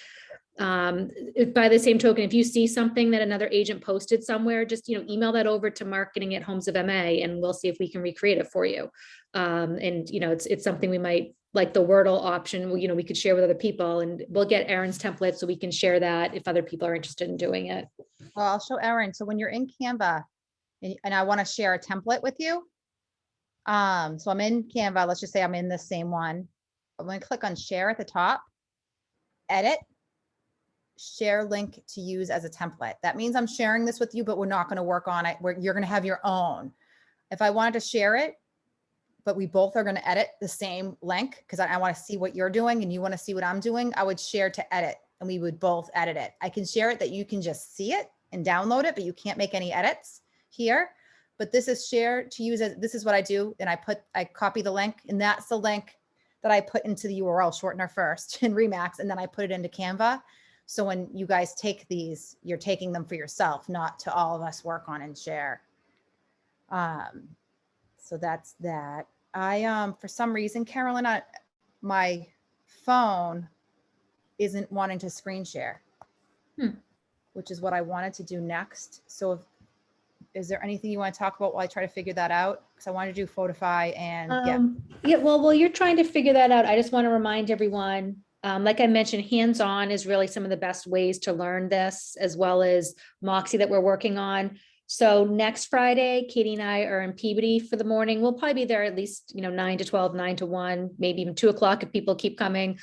by the same token, if you see something that another agent posted somewhere, just, you know, email that over to marketing at Homes of MA, and we'll see if we can recreate it for you. And, you know, it's something we might, like the Wordle option, you know, we could share with other people, and we'll get Erin's template so we can share that if other people are interested in doing it. Well, I'll show Erin. So when you're in Canva and I want to share a template with you. So I'm in Canva. Let's just say I'm in the same one. I'm going to click on share at the top, edit, share link to use as a template. That means I'm sharing this with you, but we're not going to work on it. You're going to have your own. If I wanted to share it, but we both are going to edit the same link because I want to see what you're doing and you want to see what I'm doing, I would share to edit and we would both edit it. I can share it that you can just see it and download it, but you can't make any edits here. But this is share to use as, this is what I do. And I copy the link, and that's the link that I put into the URL shortener first in Remax, and then I put it into Canva. So when you guys take these, you're taking them for yourself, not to all of us work on and share. So that's that. For some reason, Carolyn, my phone isn't wanting to screen share, which is what I wanted to do next. So is there anything you want to talk about while I try to figure that out? Because I want to do Photify and yeah, well, you're trying to figure that out. I just want to remind everyone, like I mentioned, hands-on is really some of the best ways to learn this, as well as Moxie that we're working on. So next Friday, Katie and I are in Peabody for the morning. We'll probably be there at least, you know, 9 to 12, 9 to 1, maybe even 2 o'clock if people keep coming.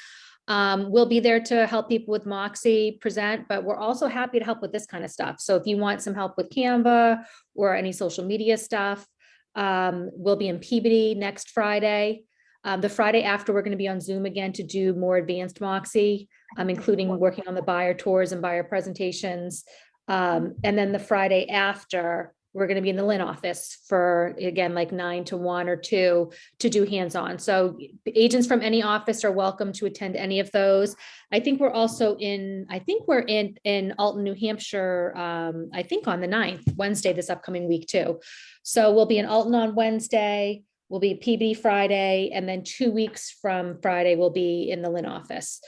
We'll be there to help people with Moxie present, but we're also happy to help with this kind of stuff. So if you want some help with Canva or any social media stuff, we'll be in Peabody next Friday. The Friday after, we're going to be on Zoom again to do more advanced Moxie, including working on the buyer tours and buyer presentations. And then the Friday after, we're going to be in the Lynn office for, again, like 9 to 1 or 2 to do hands-on. So agents from any office are welcome to attend any of those. I think we're also in Alton, New Hampshire, I think on the 9th, Wednesday, this upcoming week too. So we'll be in Alton on Wednesday, we'll be PB Friday, and then 2 weeks from Friday, we'll be in the Lynn office.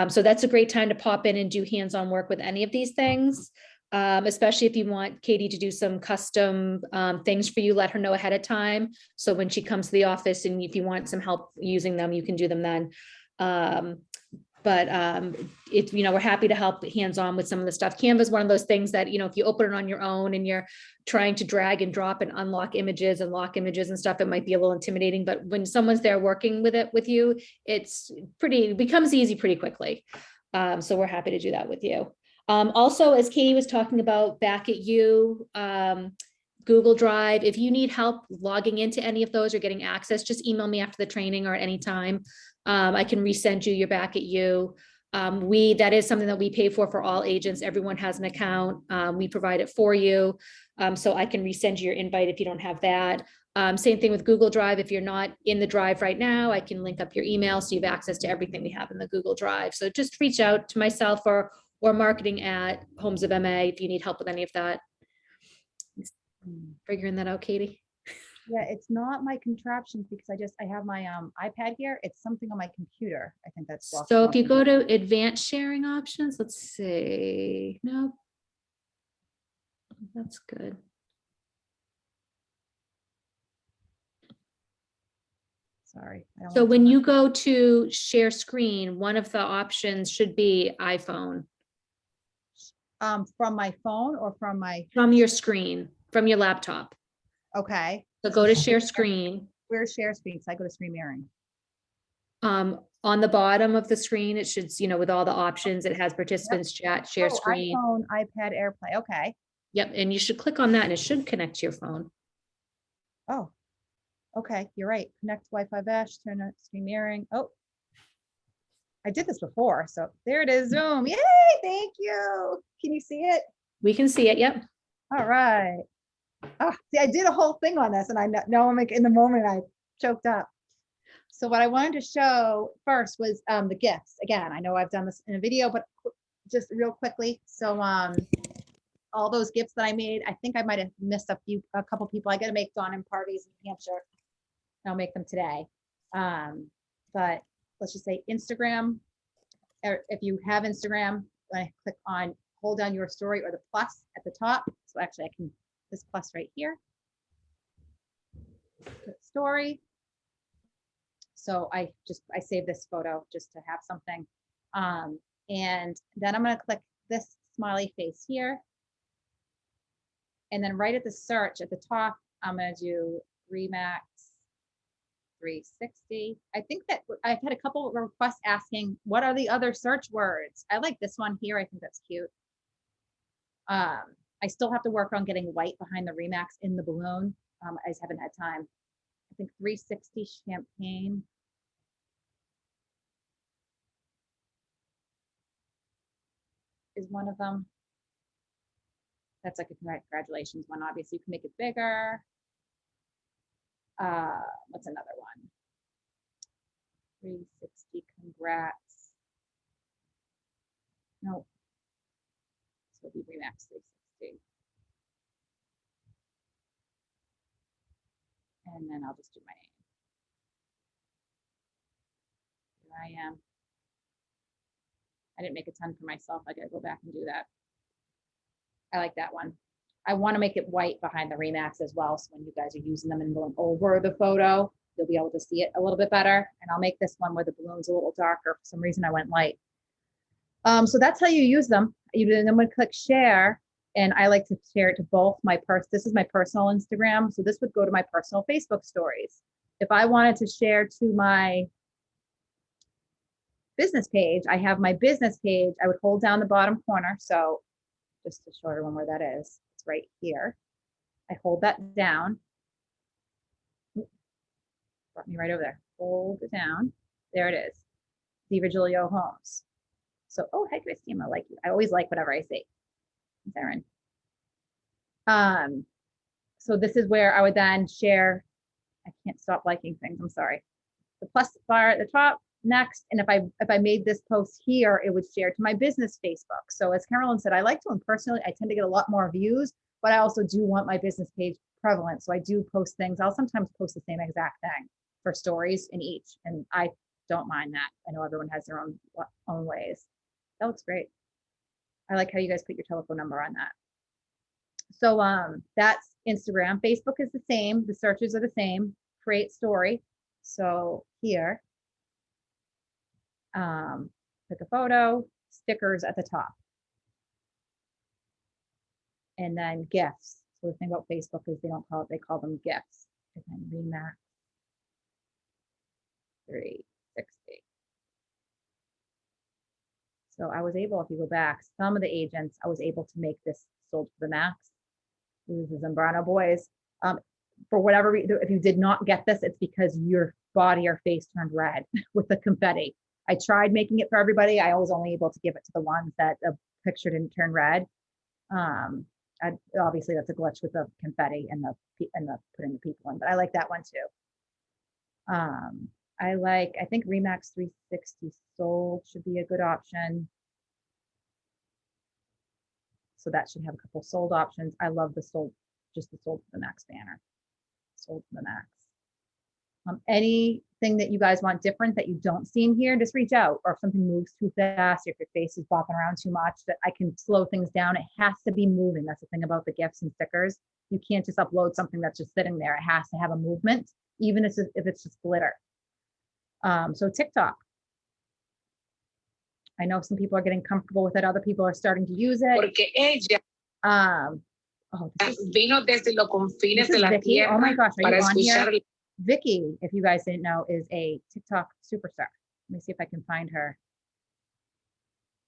So that's a great time to pop in and do hands-on work with any of these things. Especially if you want Katie to do some custom things for you, let her know ahead of time. So when she comes to the office and if you want some help using them, you can do them then. If, you know, we're happy to help hands-on with some of the stuff. Canva is one of those things that, you know, if you open it on your own and you're trying to drag and drop and unlock images and lock images and stuff, it might be a little intimidating, but when someone's there working with it with you, it becomes easy pretty quickly. So we're happy to do that with you. Also, as Katie was talking about back at you, Google Drive, if you need help logging into any of those or getting access, just email me after the training or at any time. I can resend you your back at you. That is something that we pay for all agents. Everyone has an account. We provide it for you. So I can resend you your invite if you don't have that. Same thing with Google Drive. If you're not in the Drive right now, I can link up your email so you have access to everything we have in the Google Drive. So just reach out to myself or marketing at Homes of MA if you need help with any of that. Figuring that out, Katie? Yeah, it's not my contraptions because I have my iPad here. It's something on my computer. I think that's blocked. So if you go to advanced sharing options, let's see. No, that's good. Sorry. I don't So want when to- you go to share screen, one of the options should be iPhone from my phone or from my, from your screen, from your laptop. okay. So go to share screen. Where's share screen? So I go to screen mirroring. On the bottom of the screen, it should, with all the options, it has participants chat, share Oh, screen. iPhone, iPad, AirPlay. Okay. Yep, and you should click on that and it should connect to your phone. Oh, okay. You're right. Connect Wi-Fi mesh, turn on screen mirroring. Oh, I did this before. So there it is. Zoom. Yay. Thank you. Can you see it? We can see it, yep. All right. Oh, see, I did a whole thing on this and I know I'm like in the moment I choked up. So what I wanted to show first was the gifts. Again, I know I've done this in a video, but just real quickly. So all those gifts that I made, I think I might have missed a couple people. I got to make dawn and parties in New Hampshire. I'll make them today. But let's just say Instagram. If you have Instagram, when I click on hold down your story or the plus at the top. So actually I can, this plus right here. Click story. So I save this photo just to have something. And then I'm going to click this smiley face here. And then right at the search at the top, I'm going to do Remax 360. I think that I've had a couple of requests asking, what are the other search words? I like this one here. I think that's cute. I still have to work on getting white behind the Remax in the balloon. I just haven't had time. I think 360 champagne. Is one of them. That's like a congratulations one. Obviously, you can make it bigger. What's another one? 360 congrats. No. So it'll be Remax 360. And then I'll just do my name. Here I am. I didn't make a ton for myself. I gotta go back and do that. I like that one. I want to make it white behind the Remax as well. So when you guys are using them and going over the photo, you'll be able to see it a little bit better. And I'll make this one where the balloon's a little darker. For some reason I went light. So that's how you use them. Then I'm going to click share. And I like to share it to both my this is my personal Instagram. So this would go to my personal Facebook stories. If I wanted to share to my business page, I have my business page. I would hold down the bottom corner. So just to show everyone where that is, it's right here. I hold that down. Brought me right over there. Hold it down. There it is. Diva Julio Homes. So, oh, hi, Christine. I like you. I always like whatever I say. Erin. So this is where I would then share. I can't stop liking things. I'm sorry. The plus bar at the top. Next, and if I made this post here, it would share to my business Facebook. So as Carolyn said, I like to personally, I tend to get a lot more views, but I also do want my business page prevalent. So I do post things. I'll sometimes post the same exact thing for stories in each, and I don't mind that. I know everyone has their own ways. That looks great. I like how you guys put your telephone number on that. So that's Instagram. Facebook is the same. The searches are the same. Create story. So here. Pick a photo, stickers at the top. And then gifts. So the thing about Facebook is they don't call it, they call them gifts. And then Remax 360. So I was able, if you go back, some of the agents, I was able to make this sold to the max. This is the Zambrano boys. For whatever reason, if you did not get this, it's because your body or face turned red with the confetti. I tried making it for everybody. I was only able to give it to the ones that the picture didn't turn red. Obviously that's a glitch with the confetti and the putting the people in, but I like that one too. I think Remax 360 sold should be a good option. So that should have a couple sold options. I love the sold, just the sold to the max banner. Sold to the max. Anything that you guys want different that you don't see in here, just reach out. Or if something moves too fast, if your face is bopping around too much, that I can slow things down. It has to be moving. That's the thing about the gifts and stickers. You can't just upload something that's just sitting there. It has to have a movement, even if it's just glitter. So TikTok. I know some people are getting comfortable with it. Other people are starting to use it. Porque ella vino desde los confines de la Vicky. tierra oh my gosh, para escuchar. Vicky, if you guys didn't know, is a TikTok superstar. Let me see if I can find her.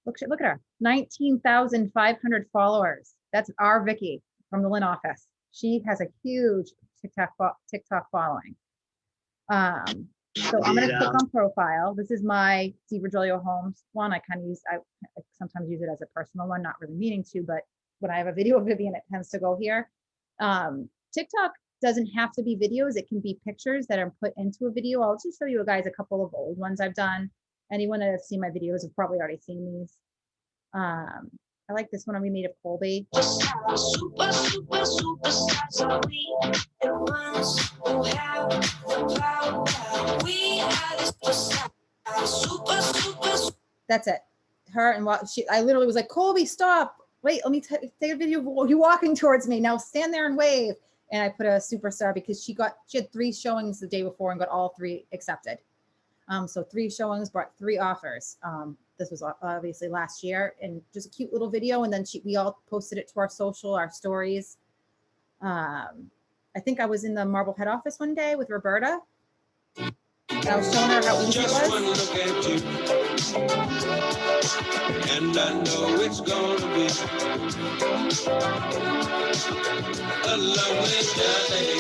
Look at her, 19,500 followers. That's our Vicky from the Lynn office. She has a huge TikTok following. So I'm going to click on profile. This is my Steve Virgilio Holmes one. I sometimes use it as a personal one, not really meaning to, but when I have a video of Vivian, it tends to go here. TikTok doesn't have to be videos. It can be pictures that are put into a video. I'll just show you guys a couple of old ones I've done. Anyone that has seen my videos have probably already seen these. I like this one we made of Colby. That's it. Her and what I literally was like, Colby, stop. Wait, let me take a video of you walking towards me. Now stand there and wave. And I put a superstar because she had 3 showings the day before and got all 3 accepted. So 3 showings brought 3 offers. This was obviously last year, and just a cute little video. And then we all posted it to our social, our stories. I think I was in the Marblehead office one day with Roberta. And I was showing her how easy it was. And I know it's gonna be a lovely day.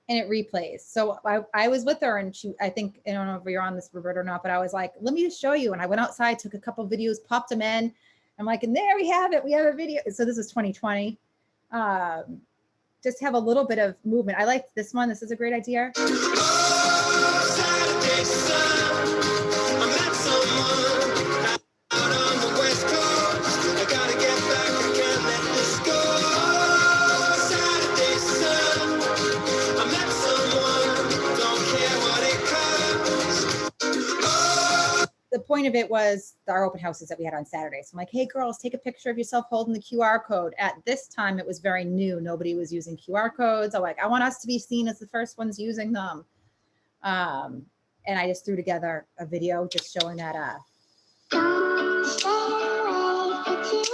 And it replays. So I was with her, and I think, I don't know if you're on this, Roberta, or not, but I was like, let me just show you. And I went outside, took a couple of videos, popped them in. I'm like, and there we have it. We have a video. So this is 2020. Just have a little bit of movement. I like this one. This is a great idea. The point of it was our open houses that we had on Saturdays. So I'm like, hey girls, take a picture of yourself holding the QR code. At this time, it was very new. Nobody was using QR codes. I'm like, I want us to be seen as the first ones using them. And I just threw together a video just showing that.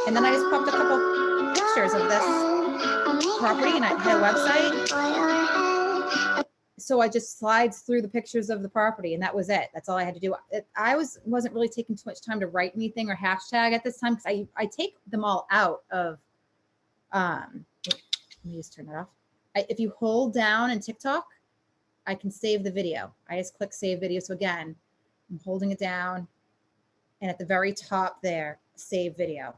And then I just popped a couple pictures of this property, and I had a website. So I just slides through the pictures of the property, and that was it. That's all I had to do. I wasn't really taking too much time to write anything or hashtag at this time, because I take them all out of, let me just turn that off. If you hold down in TikTok, I can save the video. I just click save video. So again, I'm holding it down, and at the very top there, save video.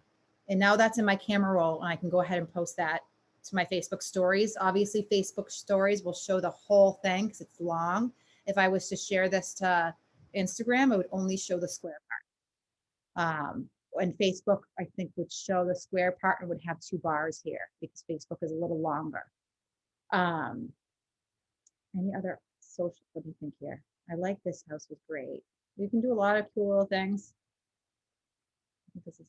And now that's in my camera roll, and I can go ahead and post that to my Facebook stories. Obviously, Facebook stories will show the whole thing because it's long. If I was to share this to Instagram, it would only show the square part. And Facebook, I think, would show the square part and would have 2 bars here because Facebook is a little longer. Any other social? What do you think here? I like this house, was great. We can do a lot of cool little things. I think this is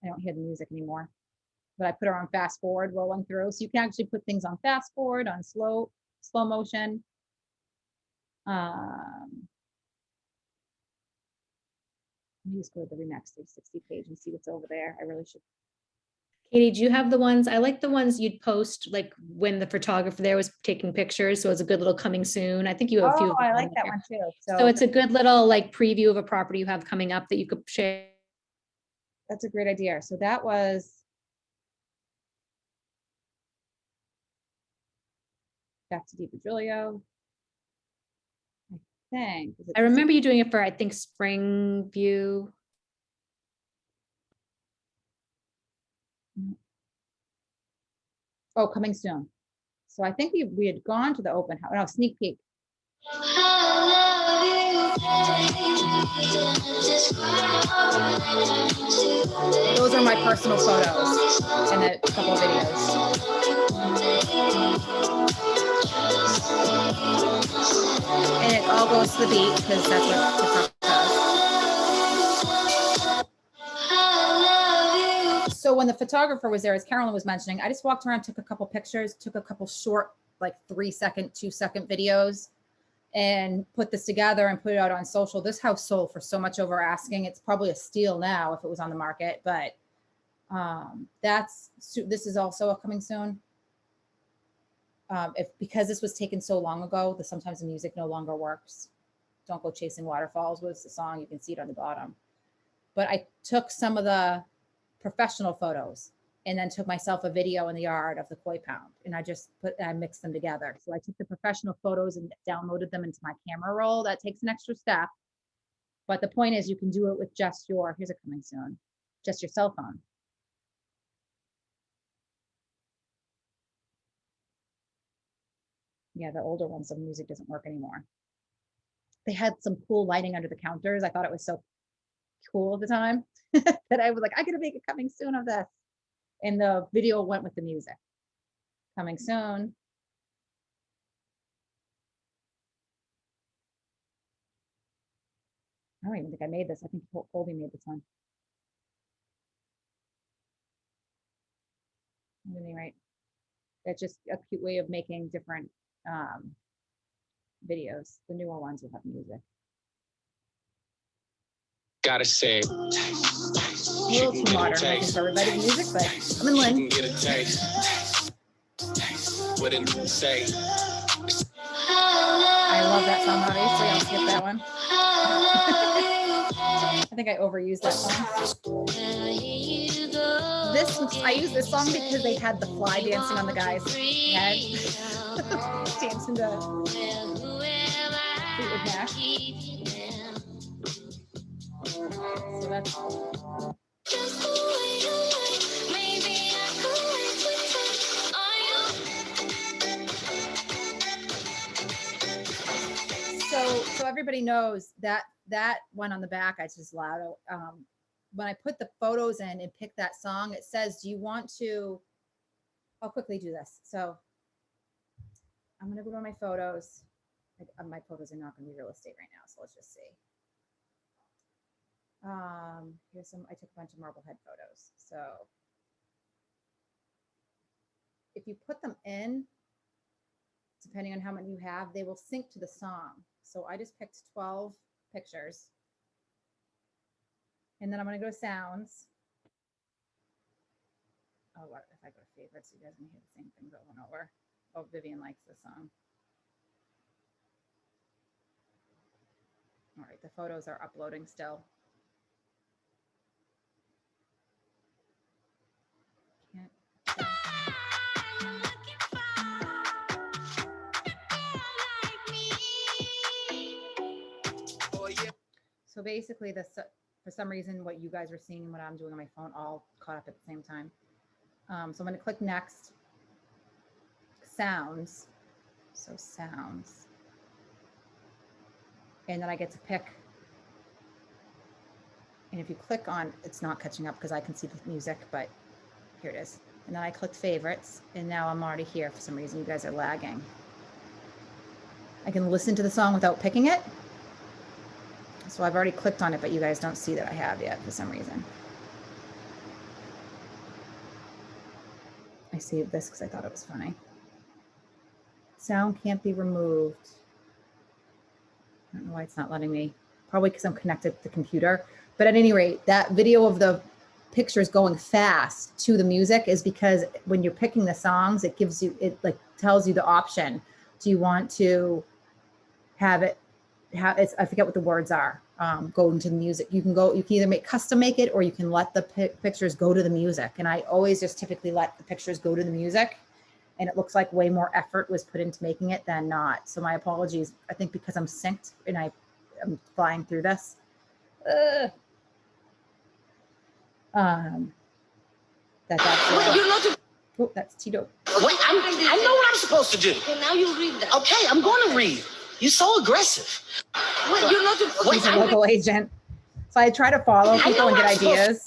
I don't hear the music anymore, but I put her on fast forward, rolling through. So you can actually put things on fast forward, on slow motion. Let me just go to the Remax 360 page and see what's over there. I really should Katie, do you have the ones? I like the ones you'd post like when the photographer there was taking pictures. So it's a good little coming soon. I think you have a few. Oh, of I them like on that there. one too. So it's a good little like preview of a property you have coming up that you could share. That's a great idea. So that was back to DiPagiulio. I think. Is it I this remember you doing it for, I think, Spring View. one? Oh, coming soon. So I think we had gone to the open house. No, sneak peek. Those are my personal photos and a couple of videos. And it all goes to the beat because that's what TikTok does. So when the photographer was there, as Carolyn was mentioning, I just walked around, took a couple pictures, took a couple short, like 3-second, 2-second videos, and put this together and put it out on social. This house sold for so much over asking. It's probably a steal now if it was on the market, but this is also coming soon. Because this was taken so long ago, that sometimes the music no longer works. Don't Go Chasing Waterfalls was the song. You can see it on the bottom. But I took some of the professional photos and then took myself a video in the yard of the koi pound. And I mixed them together. So I took the professional photos and downloaded them into my camera roll. That takes an extra step. But the point is you can do it with just here's a coming soon, just your cell phone. Yeah, the older ones, the music doesn't work anymore. They had some cool lighting under the counters. I thought it was so cool at the time that I was like, I gotta make a coming soon of this. And the video went with the music. Coming soon. I don't even think I made this. I think Colby made this one. At any rate, that's just a cute way of making different videos. The newer ones will have music. Gotta say, A little too modern, I think, for everybody music, but I'm in Lynn. get a taste. What did it say? I love that song, obviously. I'll skip that one. I think I overused that song. I use this song because they had the fly dancing on the guy's head. Dancing to Fleetwood Mac. So that's so everybody knows that one on the back, I just loud. When I put the photos in and pick that song, it says, do you want to, I'll quickly do this. So I'm going to go to my photos. My photos are not going to be real estate right now. So let's just see. Here's I took a bunch of Marblehead photos. So if you put them in, depending on how many you have, they will sync to the song. So I just picked 12 pictures. And then I'm going to go to sounds. Oh, what if I go to favorites? You guys can hear the same things over and over. Oh, Vivian likes this song. All right, the photos are uploading still. So basically, for some reason, what you guys are seeing and what I'm doing on my phone all caught up at the same time. So I'm going to click next. Sounds. So sounds. And then I get to pick. And if you click on, it's not catching up because I can see the music, but here it is. And then I click favorites, and now I'm already here. For some reason, you guys are lagging. I can listen to the song without picking it. So I've already clicked on it, but you guys don't see that I have yet for some reason. I saved this because I thought it was funny. Sound can't be removed. I don't know why it's not letting me. Probably because I'm connected to the computer. But at any rate, that video of the pictures going fast to the music is because when you're picking the songs, it gives you, it like tells you the option. Do you want to have it, I forget what the words are, go into the music. You can either custom make it, or you can let the pictures go to the music. And I always just typically let the pictures go to the music. And it looks like way more effort was put into making it than not. So my apologies. I think because I'm synced and I'm flying through this. That's oh, that's Tito. Wait, I know what I'm supposed to do. Okay, now you read that. Okay, I'm going to read. You're so aggressive. Wait, you're not. He's a local agent. So I try to follow people and get ideas.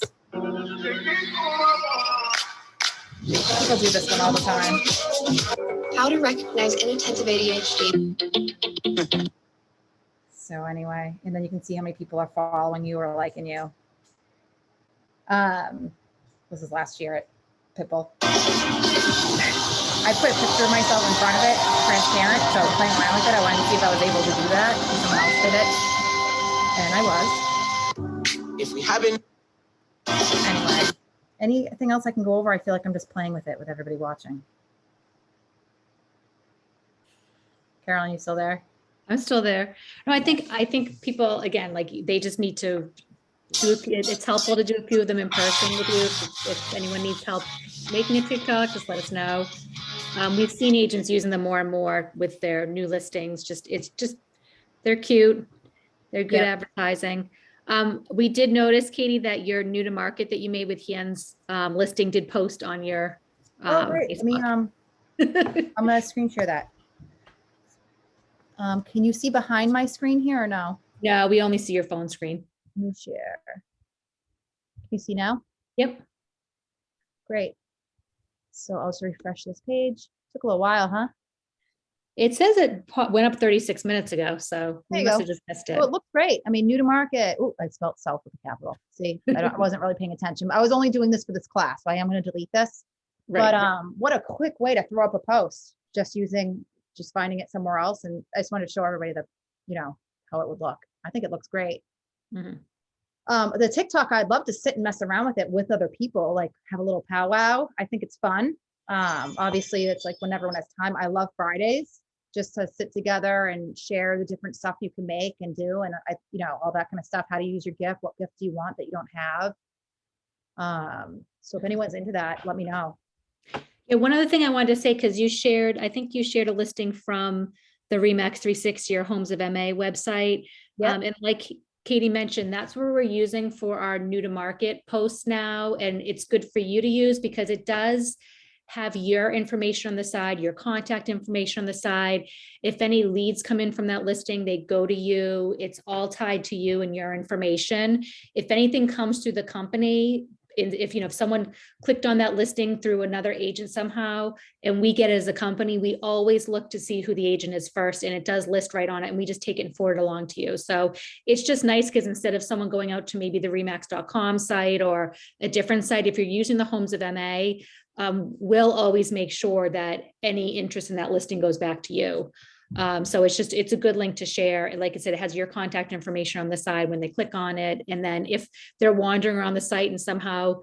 People do this one all the time. How to recognize inattentive ADHD. So anyway, and then you can see how many people are following you or liking you. This is last year at Pitbull. I put a picture of myself in front of it, transparent, so I was playing around with it. I wanted to see if I was able to do that. Someone else did it, and I was. If we haven't. Anyway, anything else I can go over? I feel like I'm just playing with it with everybody watching. Carolyn, you still there? I'm still there. No, I think people, again, like they just need to do, it's helpful to do a few of them in person with you. If anyone needs help making a TikTok, just let us know. We've seen agents using them more and more with their new listings. They're cute. They're good advertising. We did notice, Katie, that your new to market that you made with Hien's listing did post on your great. Facebook. I'm gonna screen share that. Can you see behind my screen here or no? No, we only see your phone screen. Let me share. Can you see now? Yep. Great. So I'll just refresh this page. Took a little while, huh? It says it went up 36 minutes ago, so There we you must go. have just missed it. Well, it looked great. I mean, new to market. Oh, I spelled self with a capital. See, I wasn't really paying attention. I was only doing this for this class, so I am going to delete this. Right. But what a quick way to throw up a post, just finding it somewhere else. And I just wanted to show everybody that, how it would look. I think it looks great. Mhm. The TikTok, I'd love to sit and mess around with it with other people, like have a little powwow. I think it's fun. Obviously it's like when everyone has time. I love Fridays, just to sit together and share the different stuff you can make and do. And all that kind of stuff, how to use your gift, what gift do you want that you don't have? So if anyone's into that, let me know. Yeah, one other thing I wanted to say, because I think you shared a listing from the Remax 360 or Homes of MA website. Yep. And like Katie mentioned, that's where we're using for our new to market posts now. And it's good for you to use because it does have your information on the side, your contact information on the side. If any leads come in from that listing, they go to you. It's all tied to you and your information. If anything comes through the company, if someone clicked on that listing through another agent somehow, and we get it as a company, we always look to see who the agent is first, and it does list right on it, and we just take it and forward it along to you. So it's just nice because instead of someone going out to maybe the remax.com site or a different site, if you're using the Homes of MA, we'll always make sure that any interest in that listing goes back to you. So it's a good link to share. Like I said, it has your contact information on the side when they click on it. And then if they're wandering around the site and somehow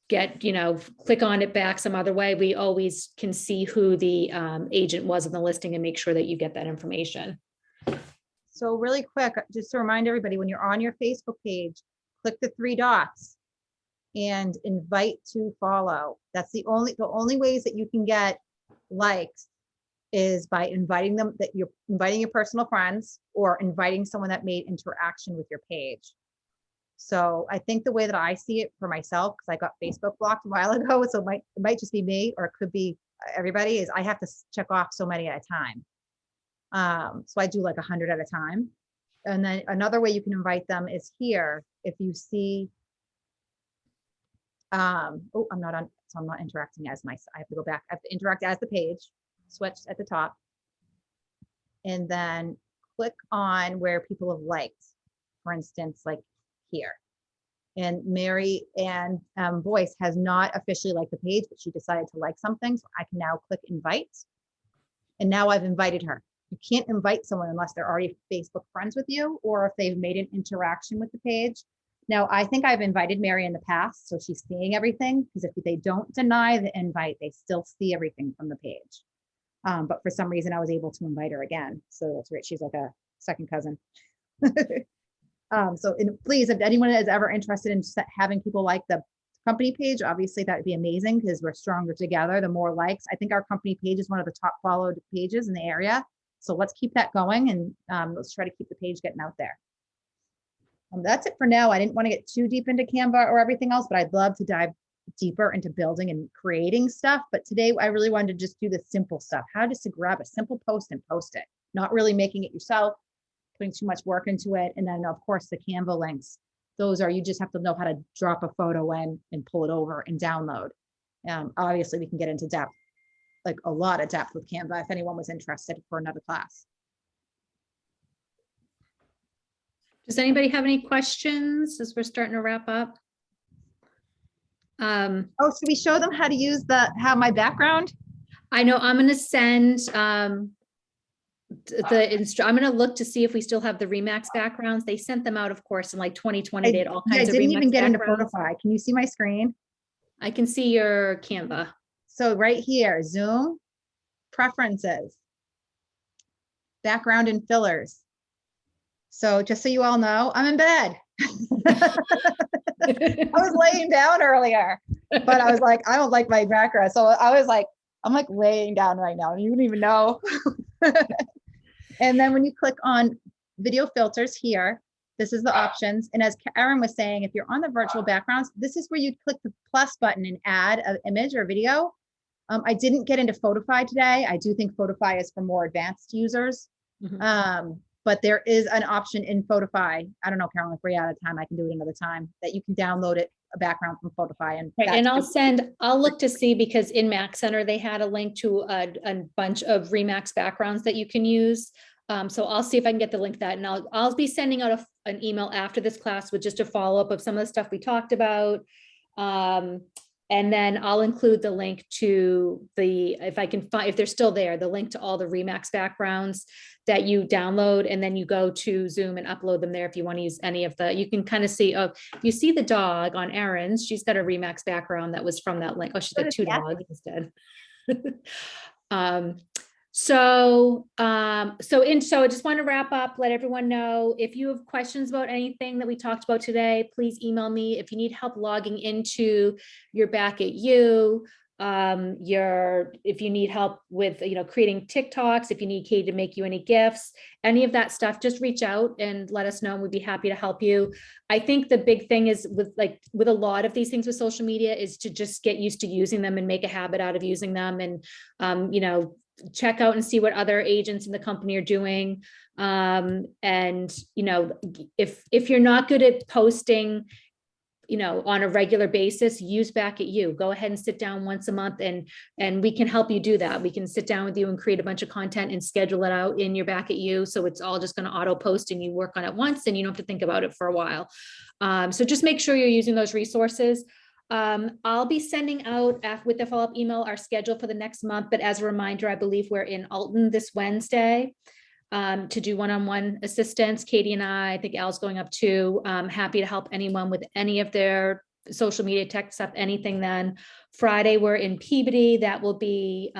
click on it back some other way, we always can see who the agent was in the listing and make sure that you get that information. So really quick, just to remind everybody, when you're on your Facebook page, click the 3 dots and invite to follow. That's the only ways that you can get likes is by inviting them, that you're inviting your personal friends or inviting someone that made interaction with your page. So I think the way that I see it for myself, because I got Facebook blocked a while ago, so it might just be me, or it could be everybody, is I have to check off so many at a time. So I do like 100 at a time. And then another way you can invite them is here. If you see, I'm not interacting as I have to go back. I have to interact as the page. Switch at the top, and then click on where people have liked, for instance, like here. And Mary Ann Boyce has not officially liked the page, but she decided to like something, so I can now click invite. And now I've invited her. You can't invite someone unless they're already Facebook friends with you, or if they've made an interaction with the page. Now, I think I've invited Mary in the past, so she's seeing everything, because if they don't deny the invite, they still see everything from the page. But for some reason, I was able to invite her again. So that's great. She's like a second cousin. Please, if anyone is ever interested in having people like the company page, obviously that would be amazing because we're stronger together. The more likes, I think our company page is one of the top followed pages in the area. So let's keep that going, and let's try to keep the page getting out there. That's it for now. I didn't want to get too deep into Canva or everything else, but I'd love to dive deeper into building and creating stuff. But today I really wanted to just do the simple stuff, how just to grab a simple post and post it, not really making it yourself, putting too much work into it. And then of course the Canva links, those are, you just have to know how to drop a photo in and pull it over and download. Obviously we can get into depth, like a lot of depth with Canva if anyone was interested for another class. Does anybody have any questions as we're starting to wrap up? Oh, should we show them how to use my background? I know I'm going to send I'm going to look to see if we still have the Remax backgrounds. They sent them out, of course, in like 2020. They had all kinds of I didn't Remax even get into backgrounds. Photify. Can you see my screen? I can see your Canva. So right here, Zoom, preferences, background and fillers. So just so you all know, I'm in bed. I was laying down earlier, but I was like, I don't like my background. So I was like, I'm like laying down right now. You wouldn't even know. And then when you click on video filters here, this is the options. And as Karen was saying, if you're on the virtual backgrounds, this is where you click the plus button and add an image or video. I didn't get into Photify today. I do think Photify is for more advanced users. Mm-hmm. But there is an option in Photify. I don't know, Carolyn, if we're out of time, I can do it another time, that you can download it, a background from Photify. And I'll look to see, because in Mac Center, they had a link to a bunch of Remax backgrounds that you can use. So I'll see if I can get the link to that, and I'll be sending out an email after this class with just a follow-up of some of the stuff we talked about. And then I'll include the link to if I can find, if they're still there, the link to all the Remax backgrounds that you download, and then you go to Zoom and upload them there if you want to use any of you can kind of see, if you see the dog on Erin's, she's got a Remax background that was from that link. Oh, she's got two dogs instead. So I just want to wrap up, let everyone know, if you have questions about anything that we talked about today, please email me. If you need help logging into your Back at You, if you need help with, creating TikToks, if you need Katie to make you any gifts, any of that stuff, just reach out and let us know, and we'd be happy to help you. I think the big thing is with a lot of these things with social media is to just get used to using them and make a habit out of using them, and, check out and see what other agents in the company are doing. And, if you're not good at posting, on a regular basis, use Back at You. Go ahead and sit down once a month, and we can help you do that. We can sit down with you and create a bunch of content and schedule it out in your Back at You. So it's all just going to auto post, and you work on it once and you don't have to think about it for a while. So just make sure you're using those resources. I'll be sending out with the follow-up email our schedule for the next month, but as a reminder, I believe we're in Alton this Wednesday to do one-on-one assistance. Katie and I think Al's going up too. Happy to help anyone with any of their social media tech stuff, anything. Then Friday we're in Peabody. That will be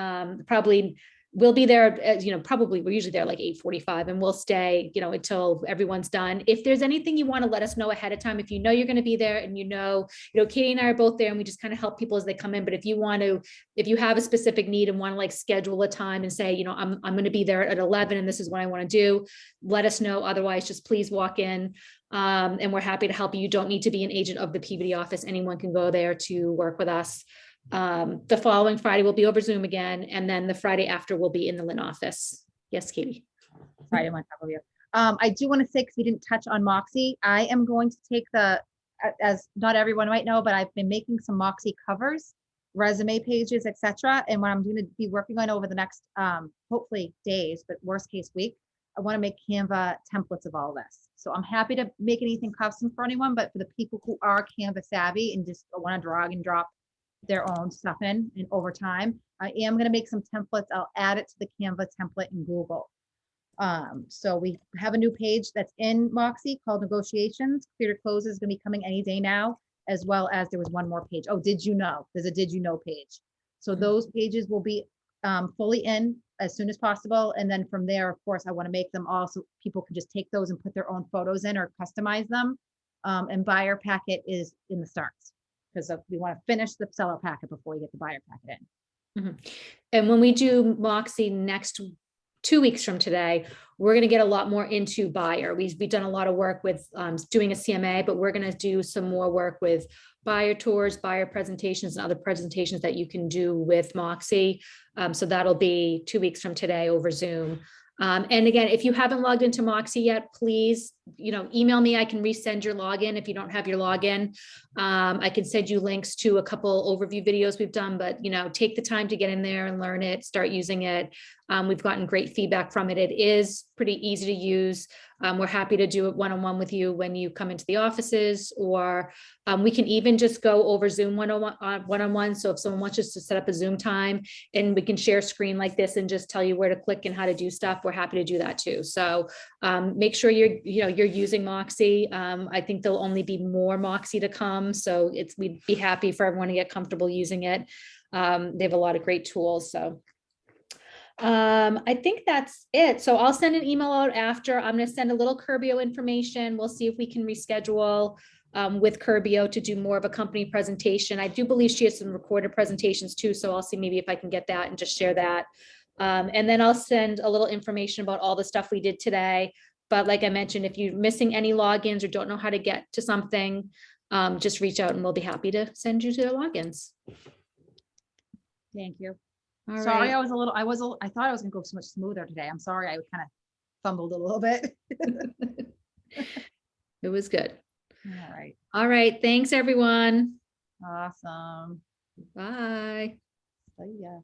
we'll be there, as probably we're usually there like 8:45, and we'll stay, until everyone's done. If there's anything you want to let us know ahead of time, if you're going to be there, and Katie and I are both there, and we just kind of help people as they come in. But if you have a specific need and want to schedule a time and say, I'm going to be there at 11 and this is what I want to do, let us know. Otherwise, just please walk in. And we're happy to help you. You don't need to be an agent of the Peabody office. Anyone can go there to work with us. The following Friday will be over Zoom again, and then the Friday after will be in the Lynn office. Yes, Katie. Friday on top of you. I do want to say, because we didn't touch on Moxie, I am going to take as not everyone might know, but I've been making some Moxie covers, resume pages, etc. And what I'm going to be working on over the next, hopefully days, but worst case week, I want to make Canva templates of all this. So I'm happy to make anything custom for anyone, but for the people who are Canva savvy and just want to drag and drop their own stuff in, and over time, I am going to make some templates. I'll add it to the Canva template in Google. So we have a new page that's in Moxie called Negotiations. Clear to Close is gonna be coming any day now, as well as there was one more page. Oh, did you know? There's a did you know page. So those pages will be fully in as soon as possible. And then from there, of course, I want to make them all so people can just take those and put their own photos in or customize them. And buyer packet is in the starts because we want to finish the seller packet before we get the buyer packet in. And when we do Moxie next 2 weeks from today, we're going to get a lot more into buyer. We've done a lot of work with doing a CMA, but we're going to do some more work with buyer tours, buyer presentations, and other presentations that you can do with Moxie. So that'll be 2 weeks from today over Zoom. And again, if you haven't logged into Moxie yet, please, email me. I can resend your login if you don't have your login. I can send you links to a couple overview videos we've done, but take the time to get in there and learn it, start using it. We've gotten great feedback from it. It is pretty easy to use. We're happy to do it one-on-one with you when you come into the offices, or we can even just go over Zoom one-on-one. So if someone wants us to set up a Zoom time and we can share a screen like this and just tell you where to click and how to do stuff, we're happy to do that too. So make sure you're using Moxie. I think there'll only be more Moxie to come. So we'd be happy for everyone to get comfortable using it. They have a lot of great tools. So I think that's it. So I'll send an email out after. I'm going to send a little Curbio information. We'll see if we can reschedule with Curbio to do more of a company presentation. I do believe she has some recorded presentations too. So I'll see maybe if I can get that and just share that. And then I'll send a little information about all the stuff we did today. But like I mentioned, if you're missing any logins or don't know how to get to something, just reach out and we'll be happy to send you to the logins. Thank you. All Sorry, right. I thought I was gonna go so much smoother today. I'm sorry, I kind of fumbled a little bit. It was good. All right, All right. Thanks, everyone. awesome. Bye. See ya.